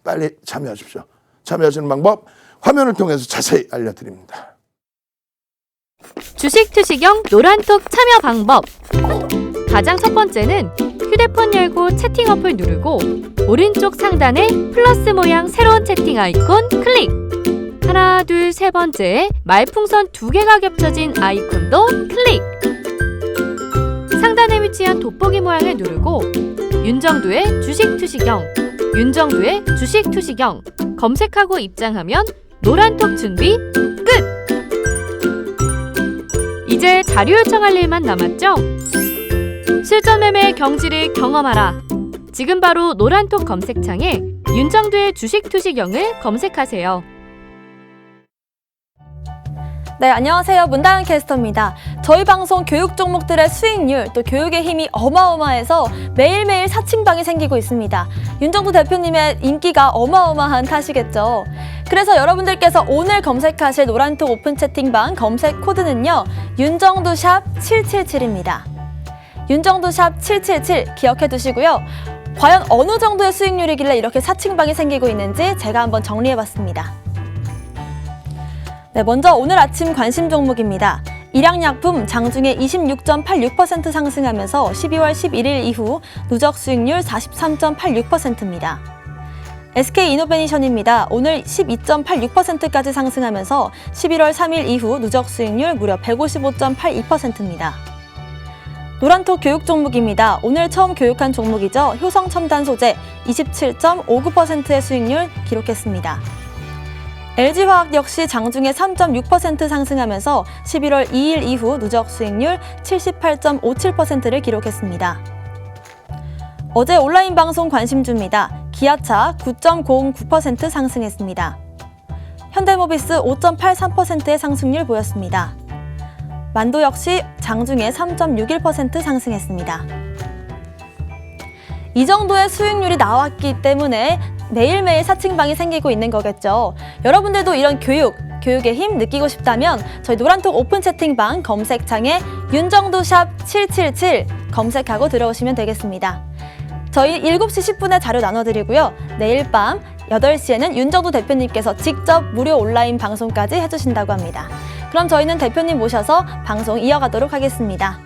빨리 참여하십시오. 참여하시는 방법 화면을 통해서 자세히 알려드립니다. 주식 투시경 노란톡 참여 방법. 가장 첫 번째는 휴대폰 열고 채팅 어플 누르고 오른쪽 상단에 플러스 모양 새로운 채팅 아이콘 클릭. 하나, 둘, 세 번째 말풍선 2개가 겹쳐진 아이콘도 클릭. 상단에 위치한 돋보기 모양을 누르고 윤정두의 주식 투시경, 윤정두의 주식 투시경 검색하고 입장하면 노란톡 준비 끝! 이제 자료 요청할 일만 남았죠? 실전 매매의 경지를 경험하라. 지금 바로 노란톡 검색창에 윤정두의 주식 투시경을 검색하세요. 네, 안녕하세요. 문다은 캐스터입니다. 저희 방송 교육 종목들의 수익률, 또 교육의 힘이 어마어마해서 매일매일 사칭방이 생기고 있습니다. 윤정두 대표님의 인기가 어마어마한 탓이겠죠. 그래서 여러분들께서 오늘 검색하실 노란톡 오픈 채팅방 검색 코드는요. 윤정두샵 777입니다. 윤정두샵 777 기억해 두시고요. 과연 어느 정도의 수익률이길래 이렇게 사칭방이 생기고 있는지 제가 한번 정리해봤습니다. 네, 먼저 오늘 아침 관심 종목입니다. 일양약품 장중에 26.86% 상승하면서 12월 11일 이후 누적 수익률 43.86%입니다. SK 이노베이션입니다. 오늘 12.86%까지 상승하면서 11월 3일 이후 누적 수익률 무려 155.82%입니다. 노란톡 교육 종목입니다. 오늘 처음 교육한 종목이죠. 효성첨단소재 27.59%의 수익률 기록했습니다. LG화학 역시 장중에 3.6% 상승하면서 11월 2일 이후 누적 수익률 78.57%를 기록했습니다. 어제 온라인 방송 관심주입니다. 기아차 9.09% 상승했습니다. 현대모비스 5.83%의 상승률 보였습니다. 만도 역시 장중에 3.61% 상승했습니다. 이 정도의 수익률이 나왔기 때문에 매일매일 사칭방이 생기고 있는 거겠죠. 여러분들도 이런 교육의 힘 느끼고 싶다면 저희 노란톡 오픈 채팅방 검색창에 윤정두샵 777 검색하고 들어오시면 되겠습니다. 저희 7시 10분에 자료 나눠드리고요. 내일 밤 8시에는 윤정두 대표님께서 직접 무료 온라인 방송까지 해주신다고 합니다. 그럼 저희는 대표님 모셔서 방송 이어가도록 하겠습니다.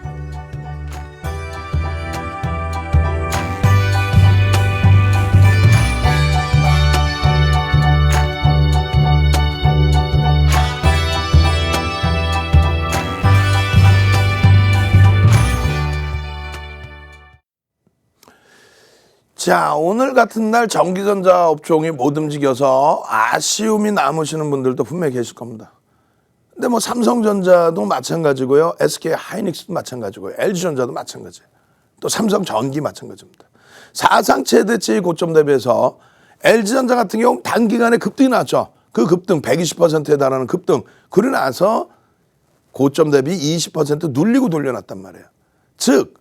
자, 오늘 같은 날 전기전자 업종이 못 움직여서 아쉬움이 남으시는 분들도 분명히 계실 겁니다. 근데 뭐 삼성전자도 마찬가지고요. SK 하이닉스도 마찬가지고요. LG전자도 마찬가지예요. 또 삼성전기 마찬가지입니다. 사상 최대치 고점 대비해서 LG전자 같은 경우 단기간에 급등이 나왔죠. 그 급등 120%에 달하는 급등. 그러고 나서 고점 대비 20% 눌리고 돌려놨단 말이에요. 즉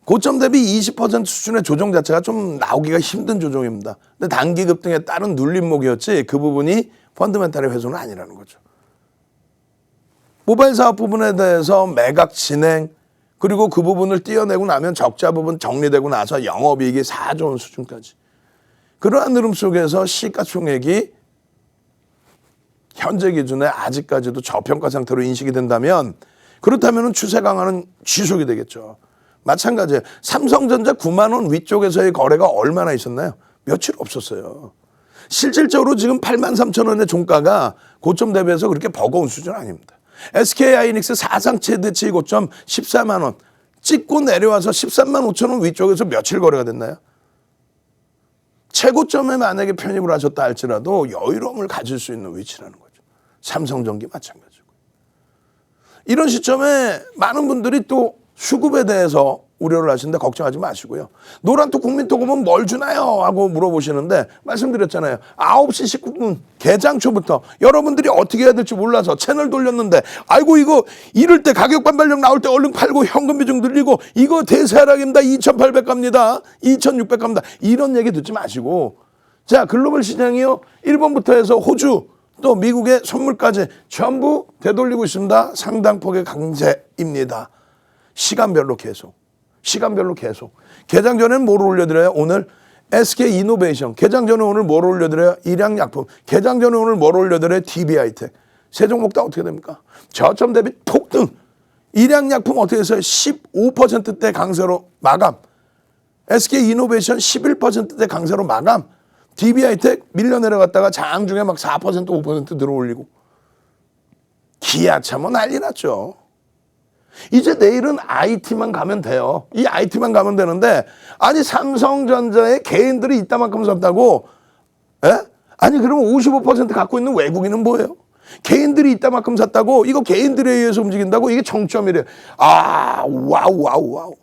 고점 대비 20% 수준의 조정 자체가 좀 나오기가 힘든 조정입니다. 근데 단기 급등에 따른 눌림목이었지 그 부분이 펀드멘탈의 훼손은 아니라는 거죠. 모바일 사업 부분에 대해서 매각 진행 그리고 그 부분을 띄어내고 나면 적자 부분 정리되고 나서 영업이익이 4조 원 수준까지. 그러한 흐름 속에서 시가총액이 현재 기준에 아직까지도 저평가 상태로 인식이 된다면 그렇다면 추세 강화는 지속이 되겠죠. 마찬가지예요. 삼성전자 9만 원 위쪽에서의 거래가 얼마나 있었나요? 며칠 없었어요. 실질적으로 지금 8만 3천 원의 종가가 고점 대비해서 그렇게 버거운 수준 아닙니다. SK 하이닉스 사상 최대치 고점 14만 원 찍고 내려와서 13만 5천 원 위쪽에서 며칠 거래가 됐나요? 최고점에 만약에 편입을 하셨다 할지라도 여유로움을 가질 수 있는 위치라는 거죠. 삼성전기 마찬가지고. 이런 시점에 많은 분들이 또 수급에 대해서 우려를 하시는데 걱정하지 마시고요. 노란톡 국민톡은 뭘 주나요? 하고 물어보시는데 말씀드렸잖아요. 9시 19분 개장 초부터 여러분들이 어떻게 해야 될지 몰라서 채널 돌렸는데 아이고 이거 이럴 때 가격 반발력 나올 때 얼른 팔고 현금 비중 늘리고 이거 대세 하락입니다. 2,800 갑니다. 2,600 갑니다. 이런 얘기 듣지 마시고 자, 글로벌 시장이요. 일본부터 해서 호주 또 미국의 선물까지 전부 되돌리고 있습니다. 상당폭의 강세입니다. 시간별로 계속. 개장 전에는 뭘 올려드려요? 오늘 SK 이노베이션. 개장 전에 오늘 뭘 올려드려요? 일양약품. 개장 전에 오늘 뭘 올려드려요? DB하이텍. 세 종목 다 어떻게 됩니까? 저점 대비 폭등. 일양약품 어떻게 해서요? 15%대 강세로 마감. SK 이노베이션 11%대 강세로 마감. DB하이텍 밀려 내려갔다가 장중에 막 4% 5% 들어올리고. 기아차 뭐 난리 났죠. 이제 내일은 IT만 가면 돼요. 이 IT만 가면 되는데 아니 삼성전자에 개인들이 이따만큼 샀다고? 에? 아니 그러면 55% 갖고 있는 외국인은 뭐예요? 개인들이 이따만큼 샀다고? 이거 개인들에 의해서 움직인다고? 이게 정점이래요. 아, 와우.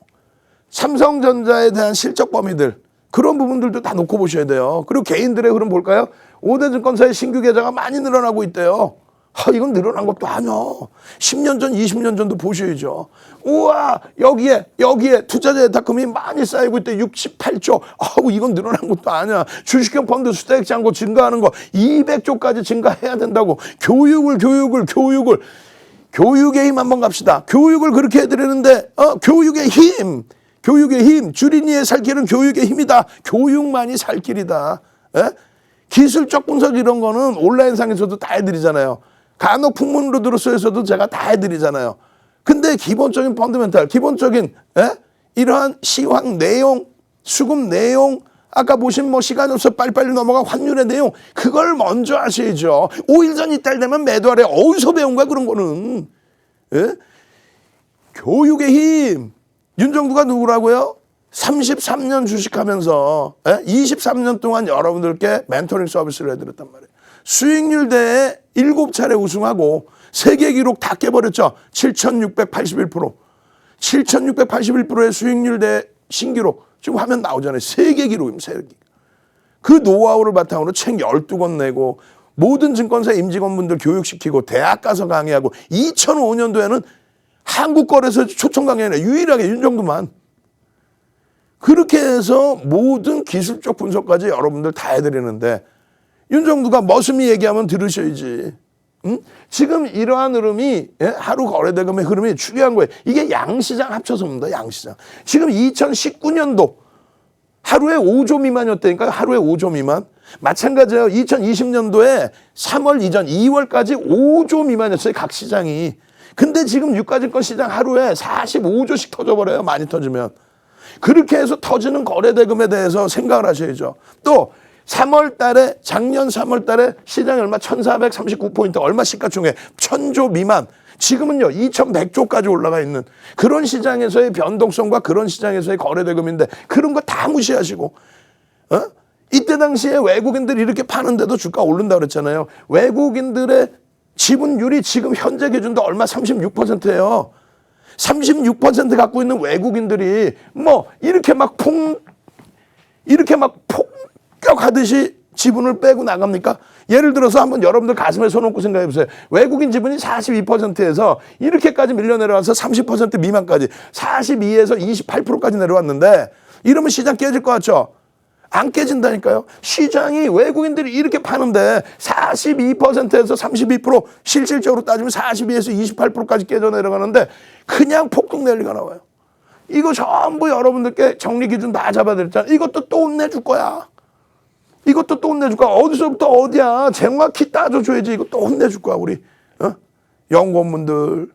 삼성전자에 대한 실적 범위들 그런 부분들도 다 놓고 보셔야 돼요. 그리고 개인들의 흐름 볼까요? 5대 증권사의 신규 계좌가 많이 늘어나고 있대요. 이건 늘어난 것도 아니야. 10년 전, 20년 전도 보셔야죠. 우와, 여기에 투자자 예탁금이 많이 쌓이고 있대. 68조. 이건 늘어난 것도 아니야. 주식형 펀드 수익 잔고 증가하는 거 200조까지 증가해야 된다고. 교육의 힘 한번 갑시다. 교육을 그렇게 해드리는데, 교육의 힘. 주린이의 살 길은 교육의 힘이다. 교육만이 살 길이다. 에? 기술적 분석 이런 거는 온라인상에서도 다 해드리잖아요. 간혹 풍문으로 들었어서도 제가 다 해드리잖아요. 근데 기본적인 펀더멘탈, 기본적인 이러한 시황 내용, 수급 내용, 아까 보신 뭐 시간이 없어 빨리빨리 넘어가 환율의 내용 그걸 먼저 아셔야죠. 5일 전 이달 되면 매도하래. 어디서 배운 거야 그런 거는. 예? 교육의 힘. 윤정두가 누구라고요? 33년 주식하면서 23년 동안 여러분들께 멘토링 서비스를 해드렸단 말이에요. 수익률 대회 7차례 우승하고 세계 기록 다 깨버렸죠. 7,681%. 7,681%의 수익률 대회 신기록. 지금 화면 나오잖아요. 세계 기록입니다. 세계. 그 노하우를 바탕으로 책 12권 내고 모든 증권사 임직원분들 교육시키고 대학 가서 강의하고 2005년도에는 한국거래소 초청 강의에 유일하게 윤정두만. 그렇게 해서 모든 기술적 분석까지 여러분들 다 해드리는데 윤정두가 머슴이 얘기하면 들으셔야지. 응? 지금 이러한 흐름이 하루 거래대금의 흐름이 중요한 거예요. 이게 양시장 합쳐서 옵니다. 양시장. 지금 2019년도 하루에 5조 미만이었다니까요. 하루에 5조 미만. 마찬가지예요. 2020년도에 3월 이전 2월까지 5조 미만이었어요. 각 시장이. 근데 지금 유가증권 시장 하루에 45조씩 터져버려요. 많이 터지면. 그렇게 해서 터지는 거래대금에 대해서 생각을 하셔야죠. 또 3월 달에 작년 3월 달에 시장이 얼마 1439포인트 얼마 시가총액 1000조 미만 지금은요 2100조까지 올라가 있는 그런 시장에서의 변동성과 그런 시장에서의 거래대금인데 그런 거 다 무시하시고 이때 당시에 외국인들이 이렇게 파는데도 주가 오른다 그랬잖아요. 외국인들의 지분율이 지금 현재 기준도 얼마 36%예요. 36% 갖고 있는 외국인들이 뭐 이렇게 막 폭격하듯이 지분을 빼고 나갑니까? 예를 들어서 한번 여러분들 가슴에 손 얹고 생각해 보세요. 외국인 지분이 42%에서 이렇게까지 밀려 내려와서 30% 미만까지 42에서 28%까지 내려왔는데 이러면 시장 깨질 것 같죠? 안 깨진다니까요. 시장이 외국인들이 이렇게 파는데 42%에서 32% 실질적으로 따지면 42에서 28%까지 깨져 내려가는데 그냥 폭등 낼 리가 나와요. 이거 전부 여러분들께 정리 기준 다 잡아드렸잖아요. 이것도 또 혼내줄 거야. 이것도 또 혼내줄 거야. 어디서부터 어디야. 정확히 따져줘야지. 이거 또 혼내줄 거야. 우리 연구원분들,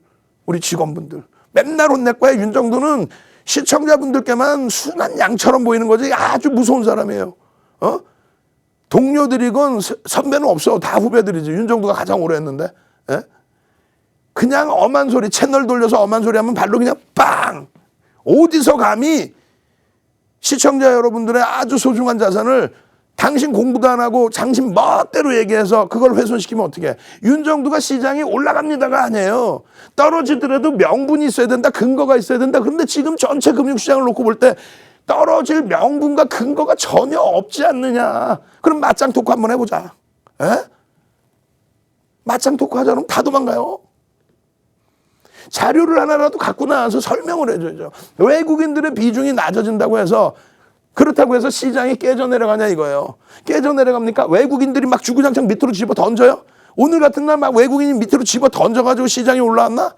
우리 직원분들. 맨날 혼낼 거야. 윤정두는 시청자분들께만 순한 양처럼 보이는 거지 아주 무서운 사람이에요. 동료들이건 선배는 없어. 다 후배들이지. 윤정두가 가장 오래 했는데. 그냥 엄한 소리 채널 돌려서 엄한 소리 하면 발로 그냥 빵. 어디서 감히 시청자 여러분들의 아주 소중한 자산을 당신 공부도 안 하고 당신 멋대로 얘기해서 그걸 훼손시키면 어떡해. 윤정두가 시장이 올라갑니다가 아니에요. 떨어지더라도 명분이 있어야 된다. 근거가 있어야 된다. 그런데 지금 전체 금융시장을 놓고 볼 때 떨어질 명분과 근거가 전혀 없지 않느냐. 그럼 맞짱 토크 한번 해보자. 맞짱 토크 하자 그러면 다 도망가요. 자료를 하나라도 갖고 나와서 설명을 해줘야죠. 외국인들의 비중이 낮아진다고 해서 그렇다고 해서 시장이 깨져 내려가냐 이거예요. 깨져 내려갑니까? 외국인들이 막 주구장창 밑으로 집어 던져요? 오늘 같은 날 막 외국인이 밑으로 집어 던져가지고 시장이 올라왔나?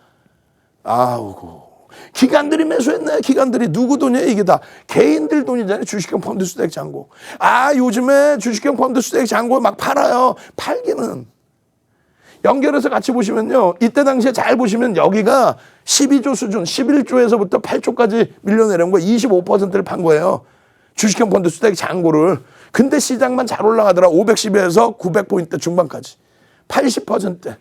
아우고. 기관들이 매수했네. 기관들이 누구 돈이야 이게 다. 개인들 돈이잖아요. 주식형 펀드 수익 잔고. 아 요즘에 주식형 펀드 수익 잔고 막 팔아요. 팔기는. 연결해서 같이 보시면요. 이때 당시에 잘 보시면 여기가 12조 수준, 11조에서부터 8조까지 밀려내려온 거 25%를 판 거예요. 주식형 펀드 수익 잔고를. 근데 시장만 잘 올라가더라. 510에서 900포인트 중반까지. 80%.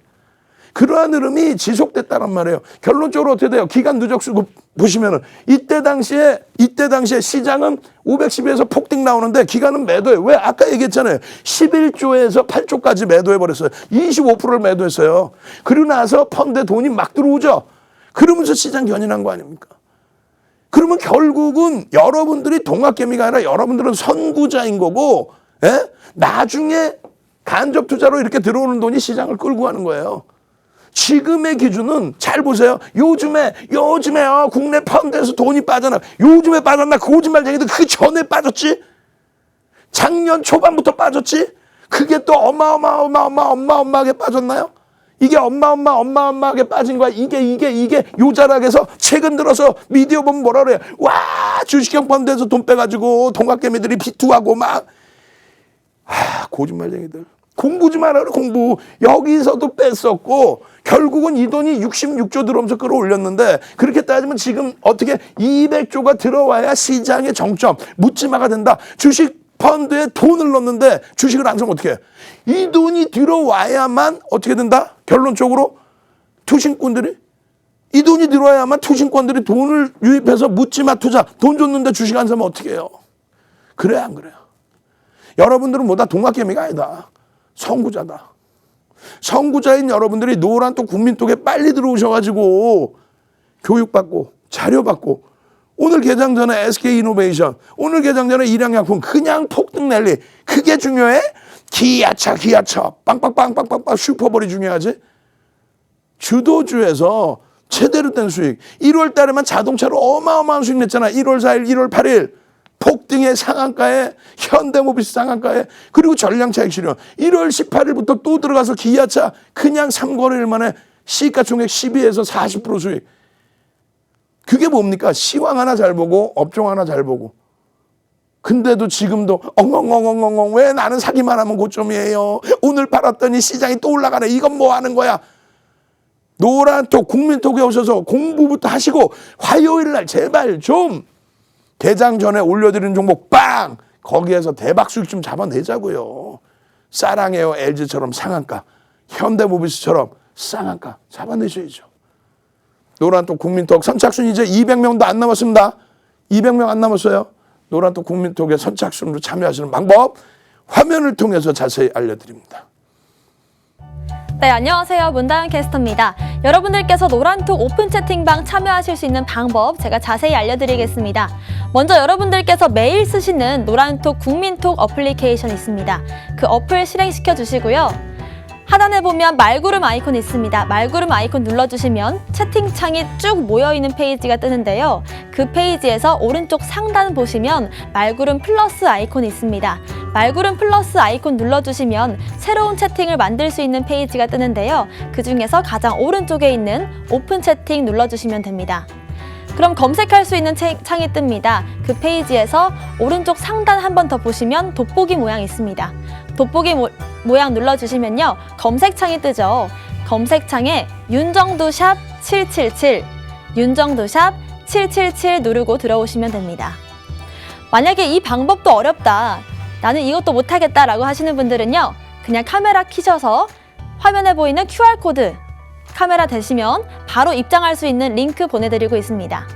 그러한 흐름이 지속됐다는 말이에요. 결론적으로 어떻게 돼요? 기간 누적 수급 보시면은 이때 당시에 시장은 510에서 폭등 나오는데 기간은 매도해. 왜? 아까 얘기했잖아요. 11조에서 8조까지 매도해 버렸어요. 25%를 매도했어요. 그러고 나서 펀드에 돈이 막 들어오죠. 그러면서 시장 견인한 거 아닙니까? 그러면 결국은 여러분들이 동학개미가 아니라 여러분들은 선구자인 거고, 예? 나중에 간접 투자로 이렇게 들어오는 돈이 시장을 끌고 가는 거예요. 지금의 기준은 잘 보세요. 요즘에요 국내 펀드에서 돈이 빠져나. 요즘에 빠졌나? 거짓말쟁이들 그 전에 빠졌지. 작년 초반부터 빠졌지. 그게 또 어마어마하게 빠졌나요? 이게 어마어마하게 빠진 거야. 이게 요자락에서 최근 들어서 미디어 보면 뭐라 그래요? 와 주식형 펀드에서 돈 빼가지고 동학개미들이 비투하고 막. 거짓말쟁이들. 공부 좀 하라 그래 공부. 여기서도 뺐었고 결국은 이 돈이 66조 들어오면서 끌어올렸는데 그렇게 따지면 지금 어떻게 200조가 들어와야 시장의 정점 묻지마가 된다. 주식 펀드에 돈을 넣는데 주식을 안 사면 어떻게 해? 이 돈이 들어와야만 어떻게 된다? 결론적으로 투신꾼들이 이 돈이 들어와야만 투신권들이 돈을 유입해서 묻지마 투자. 돈 줬는데 주식 안 사면 어떻게 해요? 그래야 안 그래요? 여러분들은 뭐다 동학개미가 아니다. 선구자다. 선구자인 여러분들이 노란톡 국민톡에 빨리 들어오셔가지고 교육받고 자료받고 오늘 개장 전에 SK이노베이션 오늘 개장 전에 일양약품 그냥 폭등 랠리 그게 중요해? 기아차 빵빵빵빵빵빵 슈퍼볼이 중요하지? 주도주에서 제대로 된 수익 1월 달에만 자동차로 어마어마한 수익 냈잖아. 1월 4일 1월 8일 폭등의 상한가에 현대모비스 상한가에 그리고 전량차익 실현 1월 18일부터 또 들어가서 기아차 그냥 3거래일 만에 시가총액 12에서 40% 수익. 그게 뭡니까? 시황 하나 잘 보고 업종 하나 잘 보고. 근데도 지금도 엉엉엉엉엉 왜 나는 사기만 하면 고점이에요. 오늘 팔았더니 시장이 또 올라가네. 이건 뭐 하는 거야. 노란톡 국민톡에 오셔서 공부부터 하시고 화요일 날 제발 좀 개장 전에 올려드리는 종목 빵! 거기에서 대박 수익 좀 잡아내자고요. 사랑해요 LG처럼 상한가, 현대모비스처럼 쌍한가 잡아내셔야죠. 노란톡 국민톡 선착순 이제 200명도 안 남았습니다. 200명 안 남았어요. 노란톡 국민톡에 선착순으로 참여하시는 방법 화면을 통해서 자세히 알려드립니다. 네, 안녕하세요. 문다은 캐스터입니다. 여러분들께서 노란톡 오픈 채팅방 참여하실 수 있는 방법 제가 자세히 알려드리겠습니다. 먼저 여러분들께서 매일 쓰시는 노란톡 국민톡 어플리케이션 있습니다. 그 어플 실행시켜 주시고요. 하단에 보면 말구름 아이콘 있습니다. 말구름 아이콘 눌러주시면 채팅창이 쭉 모여있는 페이지가 뜨는데요. 그 페이지에서 오른쪽 상단 보시면 말구름 플러스 아이콘이 있습니다. 말구름 플러스 아이콘 눌러주시면 새로운 채팅을 만들 수 있는 페이지가 뜨는데요. 그 중에서 가장 오른쪽에 있는 오픈 채팅 눌러주시면 됩니다. 그럼 검색할 수 있는 창이 뜹니다. 그 페이지에서 오른쪽 상단 한 번 더 보시면 돋보기 모양이 있습니다. 돋보기 모양 눌러주시면요. 검색창이 뜨죠. 검색창에 윤정두샵 777, 윤정두샵 777 누르고 들어오시면 됩니다. 만약에 이 방법도 어렵다, 나는 이것도 못하겠다 라고 하시는 분들은요. 그냥 카메라 켜셔서 화면에 보이는 QR코드 카메라 대시면 바로 입장할 수 있는 링크 보내드리고 있습니다.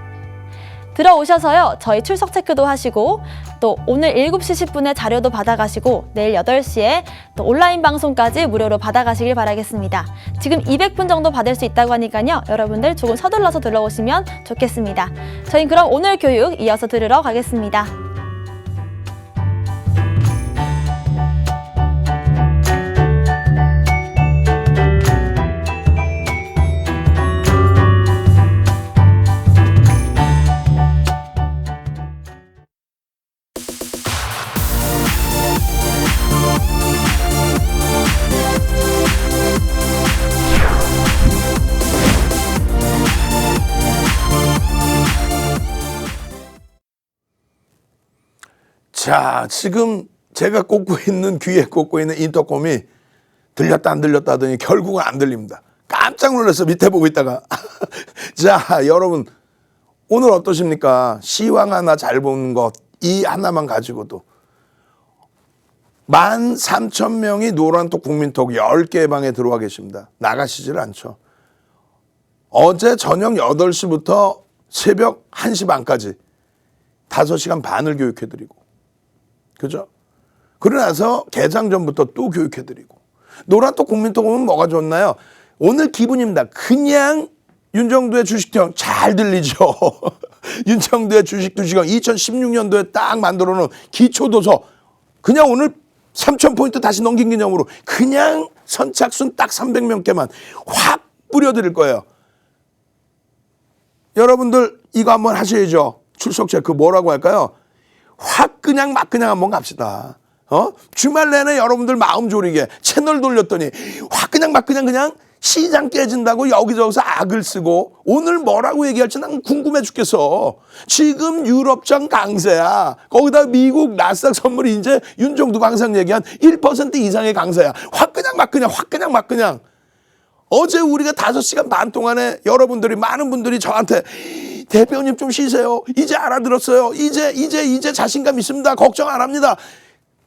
들어오셔서요. 저희 출석 체크도 하시고 또 오늘 7시 10분에 자료도 받아가시고 내일 8시에 또 온라인 방송까지 무료로 받아가시길 바라겠습니다. 지금 200분 정도 받을 수 있다고 하니까요. 여러분들 조금 서둘러서 들어오시면 좋겠습니다. 저희는 그럼 오늘 교육 이어서 들으러 가겠습니다. 자, 지금 제가 꽂고 있는 귀에 꽂고 있는 인터콤이 들렸다 안 들렸다 하더니 결국은 안 들립니다. 깜짝 놀랐어. 밑에 보고 있다가. 자, 여러분 오늘 어떠십니까? 시황 하나 잘 보는 것 이 하나만 가지고도 13,000명이 노란톡 국민톡 10개의 방에 들어와 계십니다. 나가시질 않죠. 어제 저녁 8시부터 새벽 1시 반까지 5시간 반을 교육해드리고, 그죠? 그러고 나서 개장 전부터 또 교육해드리고. 노란톡 국민톡 오면 뭐가 좋나요? 오늘 기분입니다. 그냥 윤정두의 주식투시경 잘 들리죠? 윤정두의 주식투시경 2016년도에 딱 만들어 놓은 기초도서 그냥 오늘 3,000포인트 다시 넘긴 기념으로 그냥 선착순 딱 300명께만 확 뿌려드릴 거예요. 여러분들 이거 한번 하셔야죠. 출석 체크 뭐라고 할까요? 확 그냥 막 그냥 한번 갑시다. 주말 내내 여러분들 마음 졸이게 채널 돌렸더니 확 그냥 막 그냥 시장 깨진다고 여기저기서 악을 쓰고 오늘 뭐라고 얘기할지 난 궁금해 죽겠어. 지금 유럽장 강세야. 거기다 미국 나스닥 선물이 이제 윤정두가 항상 얘기한 1% 이상의 강세야. 확 그냥 막 그냥 확 그냥 막 그냥. 어제 우리가 5시간 반 동안에 여러분들이 많은 분들이 저한테 대표님 좀 쉬세요. 이제 알아들었어요. 이제 자신감 있습니다. 걱정 안 합니다.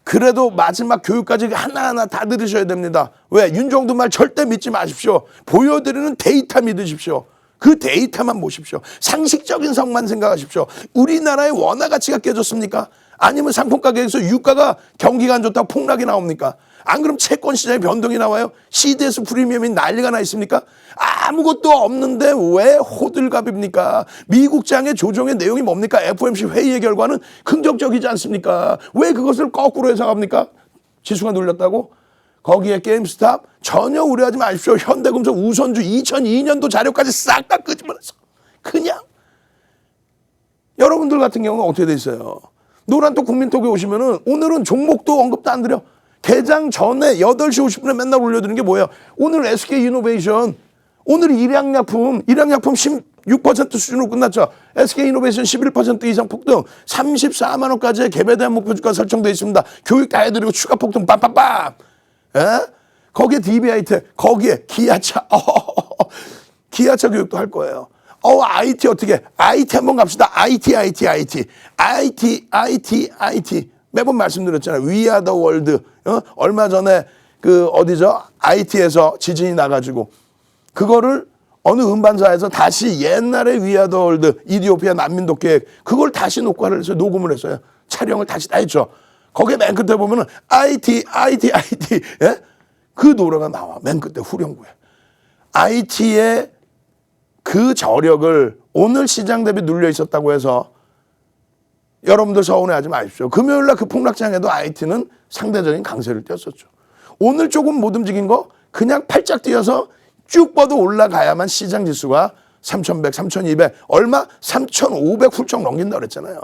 그래도 마지막 교육까지 하나하나 다 들으셔야 됩니다. 왜? 윤정두 말 절대 믿지 마십시오. 보여드리는 데이터 믿으십시오. 그 데이터만 보십시오. 상식적인 성만 생각하십시오. 우리나라의 원화 가치가 깨졌습니까? 아니면 상품 가격에서 유가가 경기가 안 좋다고 폭락이 나옵니까? 안 그럼 채권 시장에 변동이 나와요? CDS 프리미엄이 난리가 나 있습니까? 아무것도 없는데 왜 호들갑입니까? 미국장의 조정의 내용이 뭡니까? FOMC 회의의 결과는 긍정적이지 않습니까? 왜 그것을 거꾸로 해석합니까? 지수가 눌렸다고? 거기에 게임스탑 전혀 우려하지 마십시오. 현대금속 우선주 2002년도 자료까지 싹 다 끄집어내서 그냥 여러분들 같은 경우는 어떻게 돼 있어요? 노란톡 국민톡에 오시면은 오늘은 종목도 언급도 안 드려. 개장 전에 8시 50분에 맨날 올려드리는 게 뭐예요? 오늘 SK 이노베이션, 오늘 일양약품 16% 수준으로 끝났죠. SK 이노베이션 11% 이상 폭등, 34만 원까지의 개별 대한 목표 주가 설정되어 있습니다. 교육 다 해드리고 추가 폭등 빰빰빰. 에? 거기에 DBIT, 거기에 기아차, 기아차 교육도 할 거예요. IT 어떻게? IT 한번 갑시다. IT. 매번 말씀드렸잖아요. We are the world. 얼마 전에 어디죠? IT에서 지진이 나가지고 그거를 어느 음반사에서 다시 옛날에 We are the world, 이디오피아 난민독 계획 그걸 다시 녹화를 해서 녹음을 했어요. 촬영을 다시 다 했죠. 거기에 맨 끝에 보면은 IT. 예? 그 노래가 나와. 맨 끝에 후렴구에. IT의 그 저력을 오늘 시장 대비 눌려 있었다고 해서 여러분들 서운해하지 마십시오. 금요일날 그 폭락장에도 IT는 상대적인 강세를 띄었었죠. 오늘 조금 못 움직인 거 그냥 팔짝 뛰어서 쭉 뻗어 올라가야만 시장 지수가 3,100, 3,200 얼마? 3,500 훌쩍 넘긴다 그랬잖아요.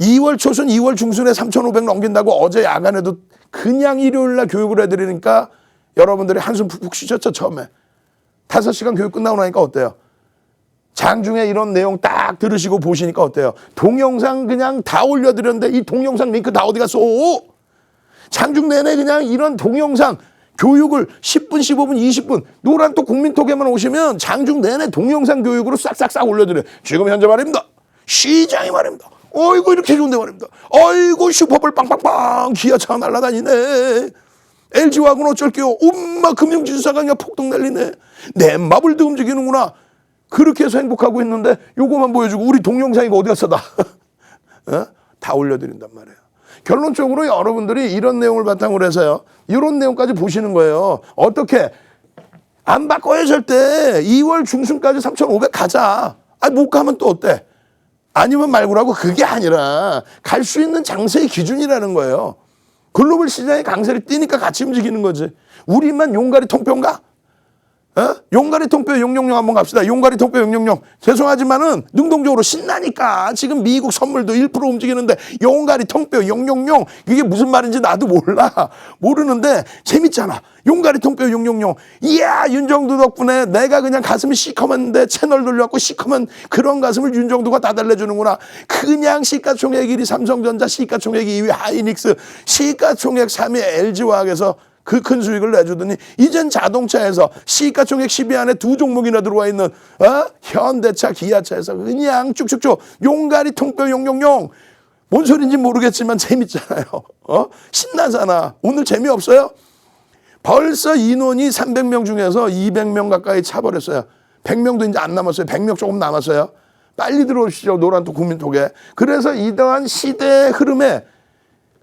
2월 초순, 2월 중순에 3,500 넘긴다고 어제 야간에도 그냥 일요일날 교육을 해드리니까 여러분들이 한숨 푹푹 쉬셨죠 처음에. 5시간 교육 끝나고 나니까 어때요? 장중에 이런 내용 딱 들으시고 보시니까 어때요? 동영상 그냥 다 올려드렸는데 이 동영상 링크 다 어디 갔어? 장중 내내 그냥 이런 동영상 교육을 10분, 15분, 20분 노란톡 국민톡에만 오시면 장중 내내 동영상 교육으로 싹싹싹 올려드려요. 지금 현재 말입니다. 시장이 말입니다. 어이구 이렇게 좋은데 말입니다. 어이구 슈퍼볼 빵빵빵 기아차가 날아다니네. LG화학은 어쩔게요. 엄마 금융지수사가 그냥 폭등 날리네. 내 마블도 움직이는구나. 그렇게 해서 행복하고 있는데 요거만 보여주고 우리 동영상 이거 어디 갔어 다. 다 올려드린단 말이에요. 결론적으로 여러분들이 이런 내용을 바탕으로 해서요. 이런 내용까지 보시는 거예요. 어떻게 안 바꿔요 절대. 2월 중순까지 3,500 가자. 못 가면 또 어때? 아니면 말고라고 그게 아니라 갈 수 있는 장세의 기준이라는 거예요. 글로벌 시장의 강세를 띄니까 같이 움직이는 거지. 우리만 용가리 통평가? 용가리 통뼈 용용용 한번 갑시다. 용가리 통뼈 용용용. 죄송하지만은 능동적으로 신나니까 지금 미국 선물도 1% 움직이는데 용가리 통뼈 용용용 이게 무슨 말인지 나도 몰라. 모르는데 재밌잖아. 용가리 통뼈 용용용. 이야 윤정두 덕분에 내가 그냥 가슴이 시커먼데 채널 돌려갖고 시커먼 그런 가슴을 윤정두가 다 달래주는구나. 그냥 시가총액 1위 삼성전자, 시가총액 2위 하이닉스, 시가총액 3위 LG화학에서 그 큰 수익을 내주더니 이젠 자동차에서 시가총액 10위 안에 2종목이나 들어와 있는 현대차, 기아차에서 그냥 쭉쭉쭉 용가리 통뼈 용용용. 뭔 소리인지 모르겠지만 재밌잖아요. 신나잖아. 오늘 재미없어요? 벌써 인원이 300명 중에서 200명 가까이 차버렸어요. 100명도 이제 안 남았어요. 100명 조금 남았어요. 빨리 들어오시죠. 노란톡 국민톡에. 그래서 이러한 시대의 흐름에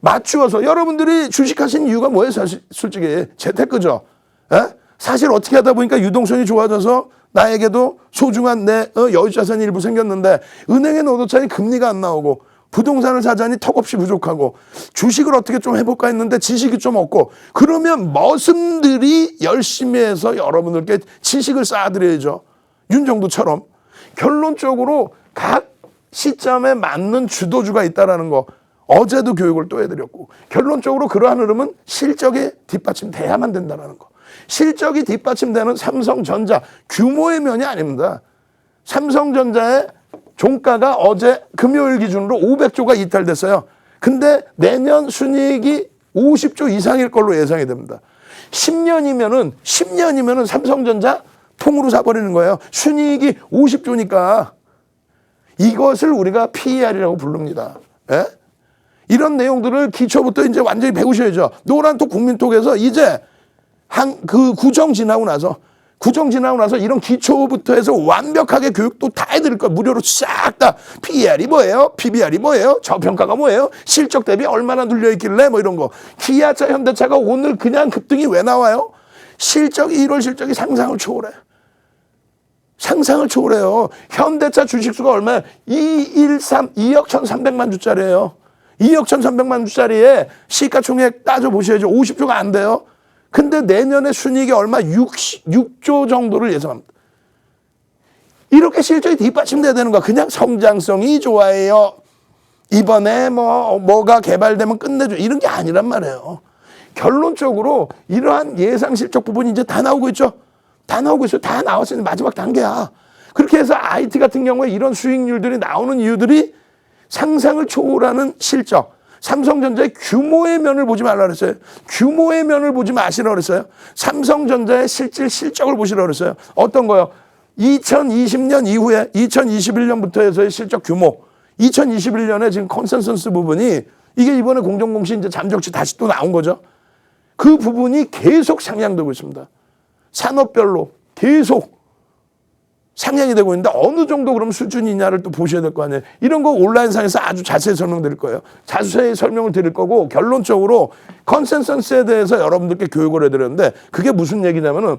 맞추어서 여러분들이 주식하신 이유가 뭐예요? 사실 솔직히 재테크죠. 사실 어떻게 하다 보니까 유동성이 좋아져서 나에게도 소중한 내 여유자산이 일부 생겼는데 은행에 넣어도 차니 금리가 안 나오고 부동산을 사자니 턱없이 부족하고 주식을 어떻게 좀 해볼까 했는데 지식이 좀 없고 그러면 머슴들이 열심히 해서 여러분들께 지식을 쌓아드려야죠. 윤정두처럼 결론적으로 각 시점에 맞는 주도주가 있다는 거 어제도 교육을 또 해드렸고 결론적으로 그러한 흐름은 실적이 뒷받침돼야만 된다는 거. 실적이 뒷받침되는 삼성전자 규모의 면이 아닙니다. 삼성전자의 종가가 어제 금요일 기준으로 500조가 이탈됐어요. 근데 내년 순이익이 50조 이상일 걸로 예상이 됩니다. 10년이면은 삼성전자 통으로 사버리는 거예요. 순이익이 50조니까 이것을 우리가 PER이라고 부릅니다. 예? 이런 내용들을 기초부터 이제 완전히 배우셔야죠. 노란톡 국민톡에서 이제 그 구정 지나고 나서 이런 기초부터 해서 완벽하게 교육도 다 해드릴 거예요. 무료로 싹 다. PER이 뭐예요? PBR이 뭐예요? 저평가가 뭐예요? 실적 대비 얼마나 눌려있길래 뭐 이런 거. 기아차, 현대차가 오늘 그냥 급등이 왜 나와요? 1월 실적이 상상을 초월해. 상상을 초월해요. 현대차 주식수가 얼마예요? 2억 1,300만 주짜리예요. 2억 1,300만 주짜리에 시가총액 따져보셔야죠. 50조가 안 돼요. 근데 내년에 순이익이 얼마? 6조 정도를 예상합니다. 이렇게 실적이 뒷받침돼야 되는 거야. 그냥 성장성이 좋아해요. 이번에 뭐가 개발되면 끝내줘. 이런 게 아니란 말이에요. 결론적으로 이러한 예상 실적 부분이 이제 다 나오고 있죠. 다 나오고 있어요. 다 나왔으니 마지막 단계야. 그렇게 해서 IT 같은 경우에 이런 수익률들이 나오는 이유들이 상상을 초월하는 실적. 삼성전자의 규모의 면을 보지 말라 그랬어요. 규모의 면을 보지 마시라 그랬어요. 삼성전자의 실적을 보시라 그랬어요. 어떤 거요? 2020년 이후에 2021년부터 해서의 실적 규모. 2021년에 지금 컨센서스 부분이 이게 이번에 공정공시 이제 잠적치 다시 또 나온 거죠. 그 부분이 계속 상향되고 있습니다. 산업별로 계속 상향이 되고 있는데 어느 정도 그럼 수준이냐를 또 보셔야 될 거 아니에요. 이런 거 온라인상에서 아주 자세히 설명드릴 거예요. 자세히 설명을 드릴 거고 결론적으로 컨센서스에 대해서 여러분들께 교육을 해드렸는데 그게 무슨 얘기냐면은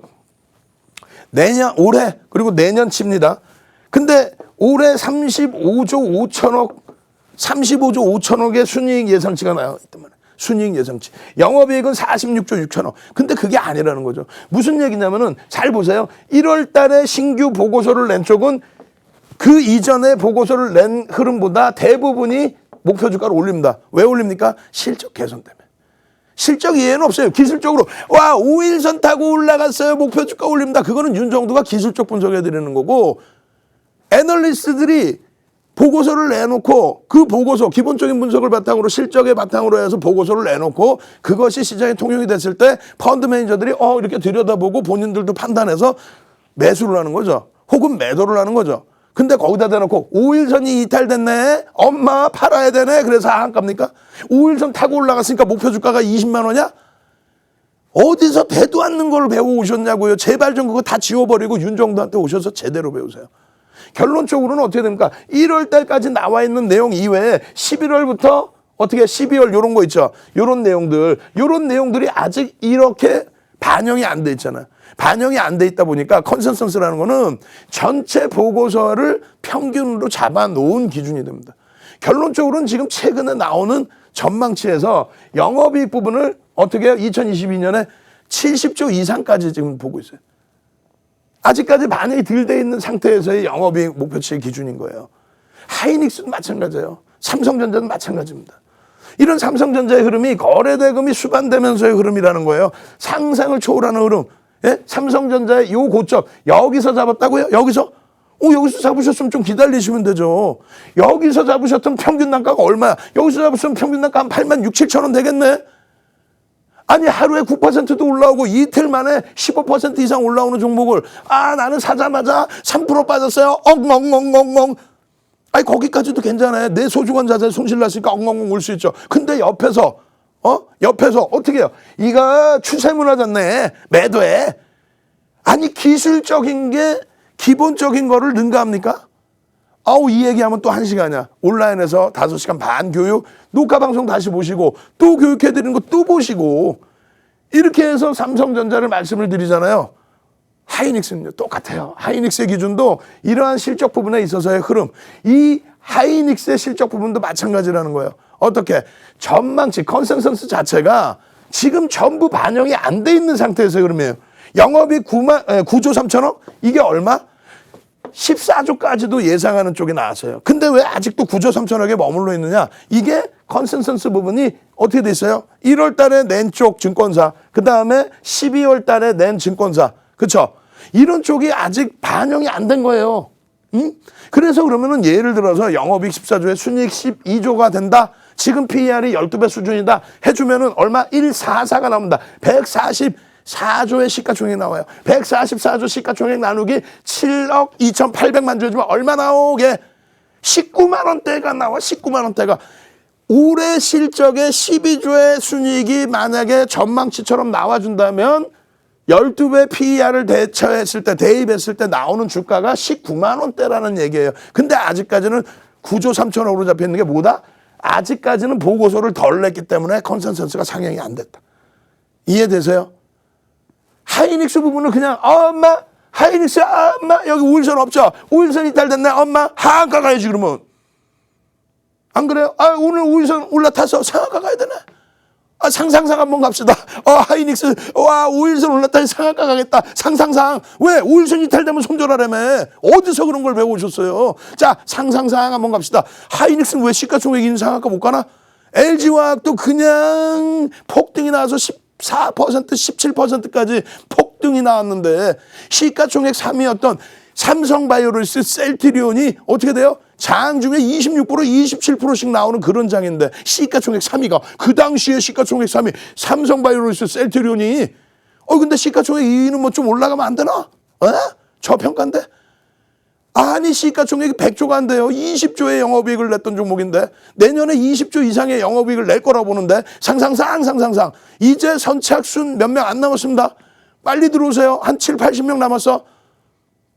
올해 그리고 내년치입니다. 근데 올해 35조 5천억의 순이익 예상치가 나요. 순이익 예상치. 영업이익은 46조 6천억. 근데 그게 아니라는 거죠. 무슨 얘기냐면은 잘 보세요. 1월 달에 신규 보고서를 낸 쪽은 그 이전에 보고서를 낸 흐름보다 대부분이 목표 주가를 올립니다. 왜 올립니까? 실적 개선 때문에. 실적 이해는 없어요. 기술적으로 5일선 타고 올라갔어요. 목표 주가 올립니다. 그거는 윤정두가 기술적 분석해 드리는 거고 애널리스트들이 보고서를 내놓고 그 보고서 기본적인 분석을 바탕으로 실적의 바탕으로 해서 보고서를 내놓고 그것이 시장에 통용이 됐을 때 펀드 매니저들이 이렇게 들여다보고 본인들도 판단해서 매수를 하는 거죠. 혹은 매도를 하는 거죠. 근데 거기다 대놓고 5일선이 이탈됐네. 엄마 팔아야 되네. 그래서 하한가입니까? 5일선 타고 올라갔으니까 목표 주가가 20만 원이야? 어디서 되도 않는 걸 배워오셨냐고요. 제발 좀 그거 다 지워버리고 윤정두한테 오셔서 제대로 배우세요. 결론적으로는 어떻게 됩니까? 1월 달까지 나와 있는 내용 이외에 11월부터 12월 요런 거 있죠. 요런 내용들이 아직 이렇게 반영이 안 돼 있잖아요. 반영이 안 돼 있다 보니까 컨센서스라는 거는 전체 보고서를 평균으로 잡아놓은 기준이 됩니다. 결론적으로는 지금 최근에 나오는 전망치에서 영업이익 부분을 어떻게 해요? 2022년에 70조 이상까지 지금 보고 있어요. 아직까지 반영이 덜 돼 있는 상태에서의 영업이익 목표치의 기준인 거예요. 하이닉스도 마찬가지예요. 삼성전자도 마찬가지입니다. 이런 삼성전자의 흐름이 거래대금이 수반되면서의 흐름이라는 거예요. 상상을 초월하는 흐름. 예? 삼성전자의 요 고점 여기서 잡았다고요? 여기서? 여기서 잡으셨으면 좀 기다리시면 되죠. 여기서 잡으셨던 평균 단가가 얼마야? 여기서 잡으셨으면 평균 단가 한 8만 6, 7천 원 되겠네? 아니 하루에 9%도 올라오고 이틀 만에 15% 이상 올라오는 종목을 나는 사자마자 3% 빠졌어요. 엉엉엉엉엉. 아니 거기까지도 괜찮아요. 내 소중한 자산에 손실 났으니까 엉엉엉 울 수 있죠. 근데 옆에서 어떻게 해요? 이거 추세 무너졌네. 매도해. 아니 기술적인 게 기본적인 거를 능가합니까? 이 얘기하면 또 1시간이야. 온라인에서 5시간 반 교육, 녹화 방송 다시 보시고 또 교육해드리는 거 또 보시고 이렇게 해서 삼성전자를 말씀을 드리잖아요. 하이닉스는요. 똑같아요. 하이닉스의 기준도 이러한 실적 부분에 있어서의 흐름. 이 하이닉스의 실적 부분도 마찬가지라는 거예요. 어떻게? 전망치, 컨센서스 자체가 지금 전부 반영이 안 돼 있는 상태에서의 흐름이에요. 영업이 9조 3천억? 이게 얼마? 14조까지도 예상하는 쪽이 나왔어요. 근데 왜 아직도 9조 3천억에 머물러 있느냐? 이게 컨센서스 부분이 어떻게 돼 있어요? 1월 달에 낸 쪽 증권사, 그 다음에 12월 달에 낸 증권사. 그렇죠? 이런 쪽이 아직 반영이 안 된 거예요. 그래서 그러면은 예를 들어서 영업이익 14조에 순이익 12조가 된다. 지금 PER이 12배 수준이다. 해주면은 얼마? 144가 나옵니다. 144조의 시가총액 나와요. 144조 시가총액 나누기 7억 2,800만 주 해주면 얼마 나오게? 19만 원대가 나와. 19만 원대가. 올해 실적의 12조의 순이익이 만약에 전망치처럼 나와준다면 12배 PER을 대입했을 때 나오는 주가가 19만 원대라는 얘기예요. 근데 아직까지는 9조 3천억으로 잡혀있는 게 뭐다? 아직까지는 보고서를 덜 냈기 때문에 컨센서스가 상향이 안 됐다. 이해되세요? 하이닉스 부분은 그냥 엄마 하이닉스 엄마 여기 우일선 없죠? 우일선 이탈됐네 엄마 하한가 가야지 그러면. 안 그래요? 오늘 우일선 올라타서 상한가 가야 되네. 상상상 한번 갑시다. 하이닉스, 우일선 올랐다니 상한가 가겠다. 상상상. 왜? 우일선 이탈되면 손절하라며. 어디서 그런 걸 배워오셨어요? 자, 상상상 한번 갑시다. 하이닉스는 왜 시가총액 있는 상한가 못 가나? LG화학도 그냥 폭등이 나와서 14%, 17%까지 폭등이 나왔는데 시가총액 3위였던 삼성바이오로스 셀트리온이 어떻게 돼요? 장 중에 26%, 27%씩 나오는 그런 장인데 시가총액 3위가 그 당시에 시가총액 3위 삼성바이오로스 셀트리온이 근데 시가총액 2위는 뭐 좀 올라가면 안 되나? 저평가인데? 아니 시가총액이 100조가 안 돼요. 20조의 영업이익을 냈던 종목인데 내년에 20조 이상의 영업이익을 낼 거라고 보는데 상상상 이제 선착순 몇 명 안 남았습니다. 빨리 들어오세요. 한 7, 80명 남았어.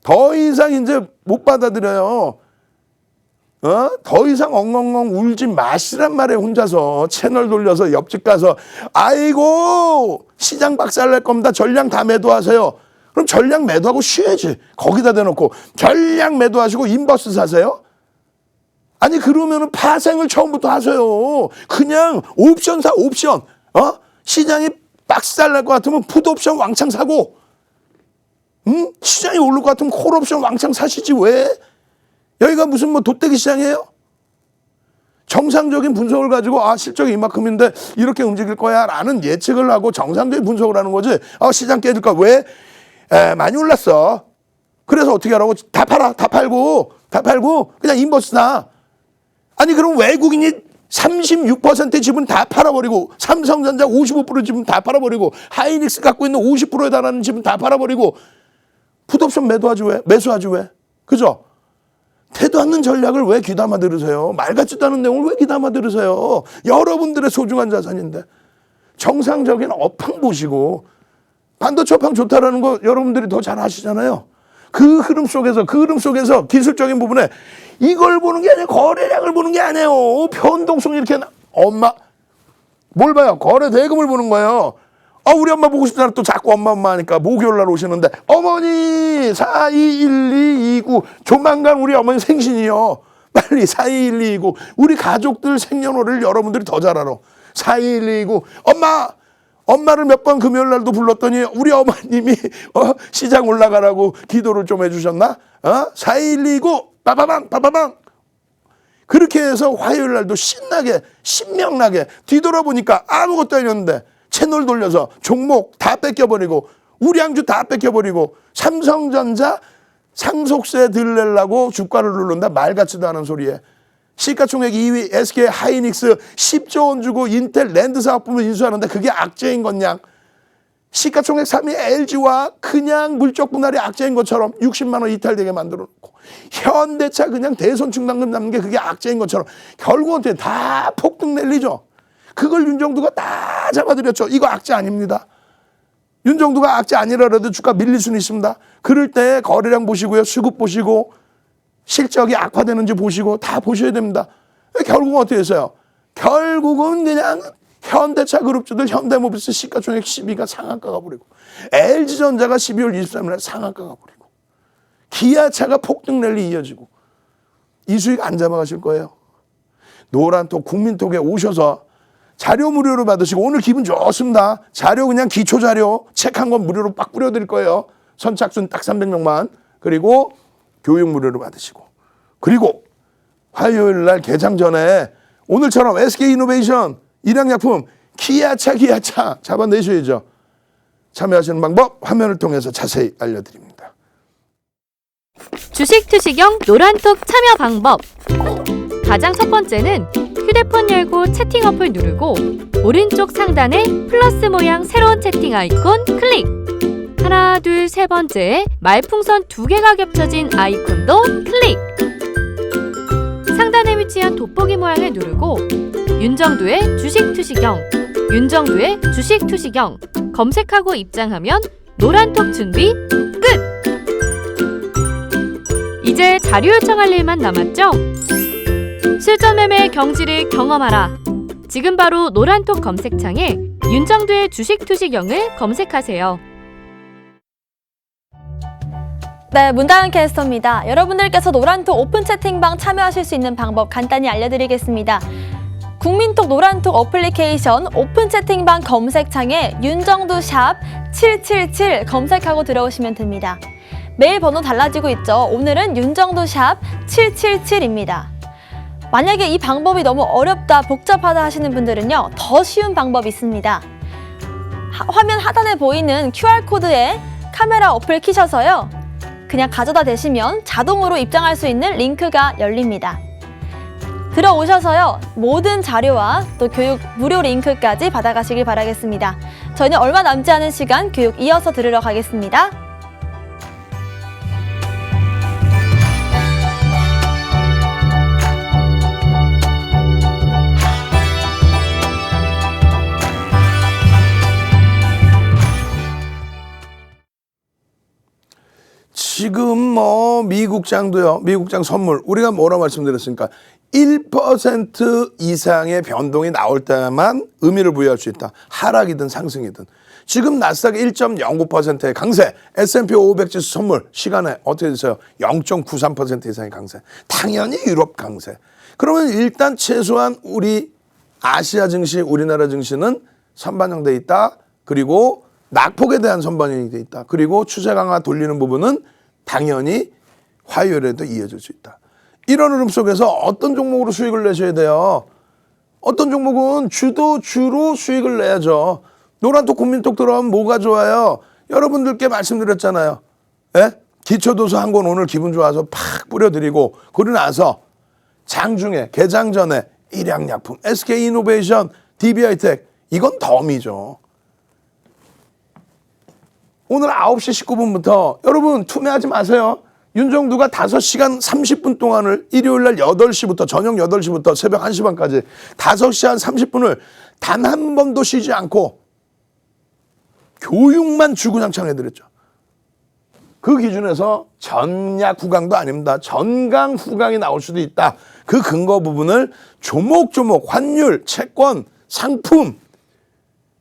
더 이상 이제 못 받아들여요. 더 이상 엉엉엉 울지 마시란 말이에요. 혼자서 채널 돌려서 옆집 가서 아이고 시장 박살날 겁니다. 전량 다 매도하세요. 그럼 전량 매도하고 쉬어야지. 거기다 대놓고 전량 매도하시고 인버스 사세요? 아니 그러면은 파생을 처음부터 하세요. 그냥 옵션 사 옵션. 시장이 박살날 것 같으면 풋옵션 왕창 사고 시장이 오를 것 같으면 콜옵션 왕창 사시지 왜? 여기가 무슨 뭐 돗대기 시장이에요? 정상적인 분석을 가지고 실적이 이만큼인데 이렇게 움직일 거야 라는 예측을 하고 정상적인 분석을 하는 거지. 시장 깨질까? 왜? 많이 올랐어. 그래서 어떻게 하라고? 다 팔아. 다 팔고 그냥 인버스 나. 아니 그럼 외국인이 36%의 지분 다 팔아버리고 삼성전자 55% 지분 다 팔아버리고 하이닉스 갖고 있는 50%에 달하는 지분 다 팔아버리고 풋옵션 매도하지 왜? 매수하지 왜? 그죠? 태도 않는 전략을 왜 귀담아 들으세요? 말 같지도 않은 내용을 왜 귀담아 들으세요? 여러분들의 소중한 자산인데. 정상적인 업황 보시고 반도체 업황 좋다라는 거 여러분들이 더 잘 아시잖아요. 그 흐름 속에서 기술적인 부분에 이걸 보는 게 아니에요. 거래량을 보는 게 아니에요. 변동성 이렇게 엄마 뭘 봐요? 거래 대금을 보는 거예요. 우리 엄마 보고 싶잖아. 또 자꾸 엄마 하니까 목요일 날 오시는데 어머니 421229 조만간 우리 어머니 생신이요. 빨리 421229 우리 가족들 생년월일 여러분들이 더 잘 알아. 421229 엄마 엄마를 몇 번 금요일 날도 불렀더니 우리 어머님이 시장 올라가라고 기도를 좀 해주셨나? 4129 빠바방 빠바방. 그렇게 해서 화요일 날도 신나게 신명나게 뒤돌아보니까 아무것도 아니었는데 채널 돌려서 종목 다 뺏겨버리고 우량주 다 뺏겨버리고 삼성전자 상속세 들내려고 주가를 누른다. 말 같지도 않은 소리에. 시가총액 2위 SK 하이닉스 10조 원 주고 인텔 랜드 사업부문 인수하는데 그게 악재인 것냥. 시가총액 3위 LG와 그냥 물적 분할이 악재인 것처럼 60만 원 이탈되게 만들어놓고 현대차 그냥 대손 충당금 남는 게 그게 악재인 것처럼 결국은 다 폭등 랠리죠. 그걸 윤정두가 다 잡아들였죠. 이거 악재 아닙니다. 윤정두가 악재 아니라도 주가 밀릴 수는 있습니다. 그럴 때 거래량 보시고요. 수급 보시고 실적이 악화되는지 보시고 다 보셔야 됩니다. 결국은 어떻게 했어요? 결국은 그냥 현대차 그룹주들 현대모비스 시가총액 10위가 상한가가 버리고 LG전자가 12월 23일 날 상한가가 버리고 기아차가 폭등 랠리 이어지고 이 수익 안 잡아가실 거예요. 노란톡 국민톡에 오셔서 자료 무료로 받으시고 오늘 기분 좋습니다. 자료 그냥 기초 자료 책 한 권 무료로 빡 뿌려드릴 거예요. 선착순 딱 300명만. 그리고 교육 무료로 받으시고 그리고 화요일 날 개장 전에 오늘처럼 SK이노베이션 일양약품 기아차 잡아내셔야죠. 참여하시는 방법 화면을 통해서 자세히 알려드립니다. 주식 투시경 노란톡 참여 방법. 가장 첫 번째는 휴대폰 열고 채팅 어플 누르고 오른쪽 상단에 플러스 모양 새로운 채팅 아이콘 클릭. 하나, 둘, 세 번째 말풍선 2개가 겹쳐진 아이콘도 클릭. 상단에 위치한 돋보기 모양을 누르고 윤정두의 주식 투시경, 윤정두의 주식 투시경 검색하고 입장하면 노란톡 준비 끝! 이제 자료 요청할 일만 남았죠? 실전 매매의 경지를 경험하라. 지금 바로 노란톡 검색창에 윤정두의 주식 투시경을 검색하세요. 네, 문다은 캐스터입니다. 여러분들께서 노란톡 오픈 채팅방 참여하실 수 있는 방법 간단히 알려드리겠습니다. 국민톡 노란톡 어플리케이션 오픈 채팅방 검색창에 윤정두 샵 777 검색하고 들어오시면 됩니다. 메일 번호 달라지고 있죠. 오늘은 윤정두 샵 777입니다. 만약에 이 방법이 너무 어렵다, 복잡하다 하시는 분들은요, 더 쉬운 방법이 있습니다. 화면 하단에 보이는 QR코드에 카메라 어플 키셔서요, 그냥 가져다 대시면 자동으로 입장할 수 있는 링크가 열립니다. 들어오셔서요, 모든 자료와 또 교육 무료 링크까지 받아가시길 바라겠습니다. 저희는 얼마 남지 않은 시간 교육 이어서 들으러 가겠습니다. 지금 미국장도요. 미국장 선물 우리가 뭐라 말씀드렸습니까? 1% 이상의 변동이 나올 때만 의미를 부여할 수 있다. 하락이든 상승이든. 지금 나스닥 1.09%의 강세, S&P 500 지수 선물 시간에 어떻게 됐어요? 0.93% 이상의 강세. 당연히 유럽 강세. 그러면 일단 최소한 우리 아시아 증시, 우리나라 증시는 선반영돼 있다. 그리고 낙폭에 대한 선반영이 돼 있다. 그리고 추세 강화 돌리는 부분은 당연히 화요일에도 이어질 수 있다. 이런 흐름 속에서 어떤 종목으로 수익을 내셔야 돼요? 어떤 종목은 주로 수익을 내야죠. 노란톡 국민톡 들어가면 뭐가 좋아요? 여러분들께 말씀드렸잖아요. 예? 기초도서 한 권 오늘 기분 좋아서 팍 뿌려드리고 그러고 나서 장중에 개장 전에 일양약품, SK이노베이션, DB하이텍 이건 덤이죠. 오늘 9시 19분부터 여러분 투매하지 마세요. 윤정두가 5시간 30분 동안을 일요일 날 8시부터 저녁 8시부터 새벽 1시 반까지 5시간 30분을 단 한 번도 쉬지 않고 교육만 주구장창 해드렸죠. 그 기준에서 전약 후강도 아닙니다. 전강 후강이 나올 수도 있다. 그 근거 부분을 조목조목 환율, 채권, 상품,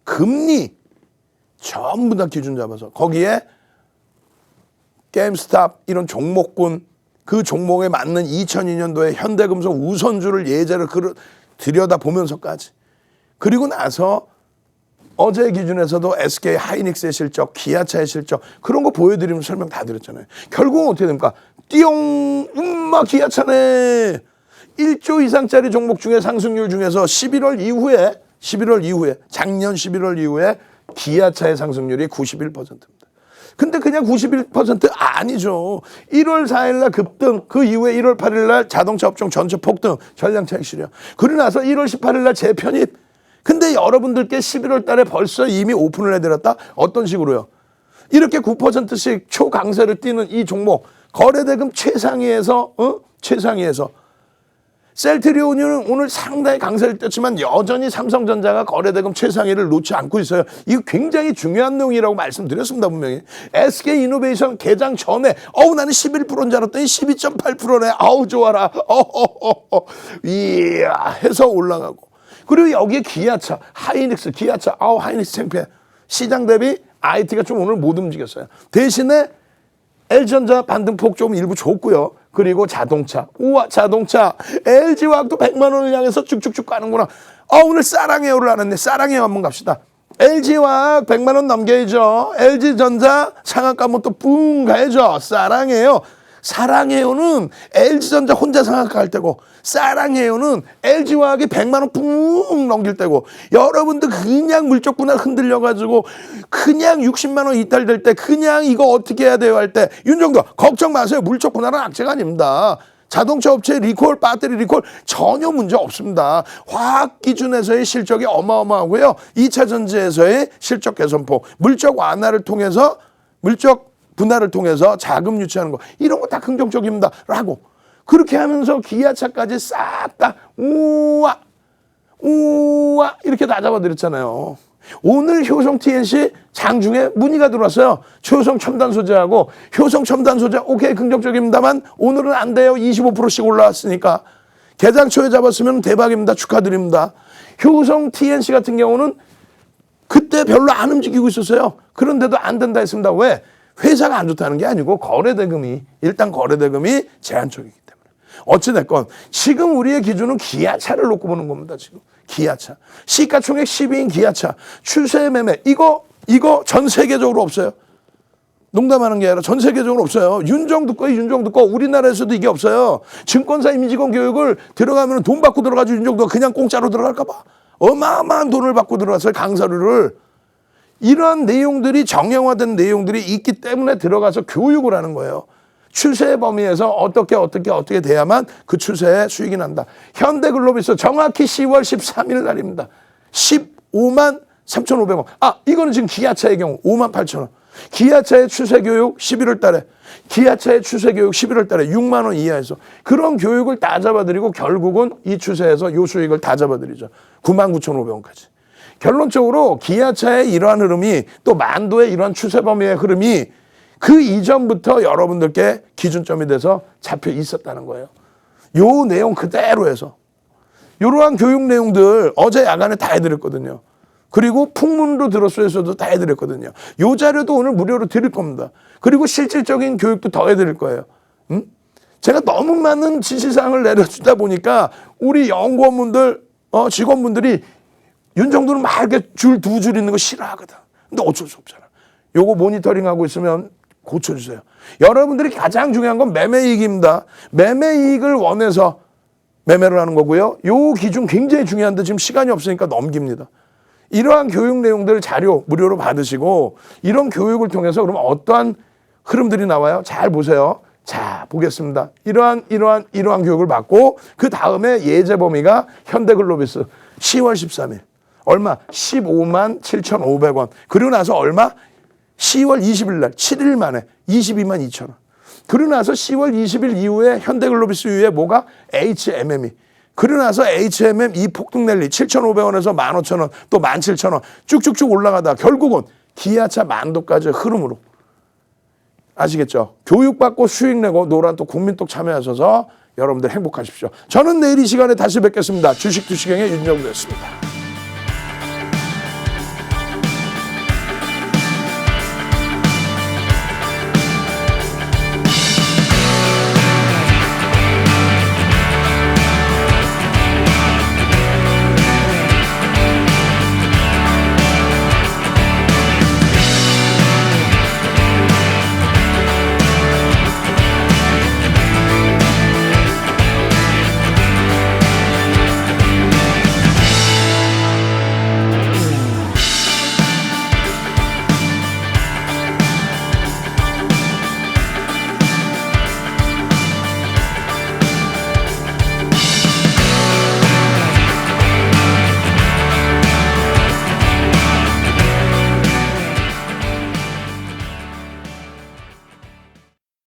금리 전부 다 기준 잡아서 거기에 게임스탑 이런 종목군 그 종목에 맞는 2002년도에 현대금속 우선주를 예제를 들여다보면서까지 그리고 나서 어제 기준에서도 SK 하이닉스의 실적, 기아차의 실적 그런 거 보여드리면 설명 다 드렸잖아요. 결국은 어떻게 됩니까? 띠용 기아차네. 1조 이상짜리 종목 중에 상승률 중에서 11월 이후에 작년 11월 이후에 기아차의 상승률이 91%입니다. 근데 그냥 91% 아니죠. 1월 4일 날 급등, 그 이후에 1월 8일 날 자동차 업종 전체 폭등, 전량차 핵실현. 그러고 나서 1월 18일 날 재편입. 근데 여러분들께 11월 달에 벌써 이미 오픈을 해드렸다? 어떤 식으로요? 이렇게 9%씩 초강세를 띄는 이 종목, 거래대금 최상위에서 셀트리온은 오늘 상당히 강세를 떴지만 여전히 삼성전자가 거래대금 최상위를 놓지 않고 있어요. 이거 굉장히 중요한 내용이라고 말씀드렸습니다. 분명히. SK이노베이션 개장 전에 나는 11%인 줄 알았더니 12.8%네. 좋아라. 이야 해서 올라가고. 그리고 여기에 기아차, 하이닉스, 하이닉스 창피해. 시장 대비 IT가 좀 오늘 못 움직였어요. 대신에 LG전자 반등폭 좀 일부 줬고요. 그리고 자동차. 자동차. LG화학도 100만 원을 향해서 쭉쭉쭉 가는구나. 오늘 사랑해요를 알았네. 사랑해요 한번 갑시다. LG화학 100만 원 넘겨야죠. LG전자 상한가 한번 또 뿡 가야죠. 사랑해요. 사랑해요는 LG전자 혼자 상한가 할 때고, 사랑해요는 LG화학이 100만 원 뿡 넘길 때고, 여러분들 그냥 물적 분할 흔들려가지고 그냥 60만 원 이탈될 때 그냥 이거 어떻게 해야 돼요 할 때, 윤정도 걱정 마세요. 물적 분할은 악재가 아닙니다. 자동차 업체 리콜, 배터리 리콜 전혀 문제 없습니다. 화학 기준에서의 실적이 어마어마하고요. 2차 전지에서의 실적 개선폭, 물적 완화를 통해서 물적 분할을 통해서 자금 유치하는 거, 이런 거 다 긍정적입니다. 라고. 그렇게 하면서 기아차까지 싹 다 우와 이렇게 다 잡아드렸잖아요. 오늘 효성 TNC 장중에 문의가 들어왔어요. 효성 첨단 소재하고 효성 첨단 소재 오케이 긍정적입니다만 오늘은 안 돼요. 25%씩 올라왔으니까. 개장 초에 잡았으면 대박입니다. 축하드립니다. 효성 TNC 같은 경우는 그때 별로 안 움직이고 있었어요. 그런데도 안 된다 했습니다. 왜? 회사가 안 좋다는 게 아니고 거래대금이 제한적이기 때문에. 어찌됐건 지금 우리의 기준은 기아차를 놓고 보는 겁니다. 지금 기아차. 시가총액 10위인 기아차. 추세 매매. 이거 전 세계적으로 없어요. 농담하는 게 아니라 전 세계적으로 없어요. 윤정도 거 우리나라에서도 이게 없어요. 증권사 임직원 교육을 들어가면 돈 받고 들어가지고 윤정도가 그냥 공짜로 들어갈까 봐. 어마어마한 돈을 받고 들어갔어요. 강사료를. 이러한 내용들이 정형화된 내용들이 있기 때문에 들어가서 교육을 하는 거예요. 추세 범위에서 어떻게 돼야만 그 추세에 수익이 난다. 현대글로비스 정확히 10월 13일 날입니다. 15만 3,500원. 이거는 지금 기아차의 경우 5만 8천 원. 기아차의 추세 교육 11월 달에 6만 원 이하에서 그런 교육을 다 잡아드리고 결국은 이 추세에서 요 수익을 다 잡아드리죠. 99,500원까지. 결론적으로 기아차의 이러한 흐름이 또 만도의 이러한 추세 범위의 흐름이 그 이전부터 여러분들께 기준점이 돼서 잡혀 있었다는 거예요. 요 내용 그대로 해서. 이러한 교육 내용들 어제 야간에 다 해드렸거든요. 그리고 풍문으로 들었어요서도 다 해드렸거든요. 요 자료도 오늘 무료로 드릴 겁니다. 그리고 실질적인 교육도 더 해드릴 거예요. 제가 너무 많은 지시사항을 내려주다 보니까 우리 연구원분들, 직원분들이 윤정도는 막 이렇게 두 줄 있는 거 싫어하거든. 근데 어쩔 수 없잖아. 요거 모니터링하고 있으면 고쳐주세요. 여러분들이 가장 중요한 건 매매이익입니다. 매매이익을 원해서 매매를 하는 거고요. 요 기준 굉장히 중요한데 지금 시간이 없으니까 넘깁니다. 이러한 교육 내용들 자료 무료로 받으시고 이런 교육을 통해서 그러면 어떠한 흐름들이 나와요? 잘 보세요. 자, 보겠습니다. 이러한 교육을 받고 그 다음에 예제 범위가 현대글로비스 10월 13일. 얼마? 15만 7,500원. 그리고 나서 얼마? 10월 20일 날 7일 만에 22만 2천 원. 그리고 나서 10월 20일 이후에 현대글로비스 이후에 뭐가? HMM이. 그리고 나서 HMM 이 폭등 랠리 7,500원에서 15,000원 또 17,000원 쭉쭉쭉 올라가다 결국은 기아차 만도까지의 흐름으로. 아시겠죠? 교육받고 수익 내고 노란톡 국민톡 참여하셔서 여러분들 행복하십시오. 저는 내일 이 시간에 다시 뵙겠습니다. 주식 투시경의 윤정도였습니다.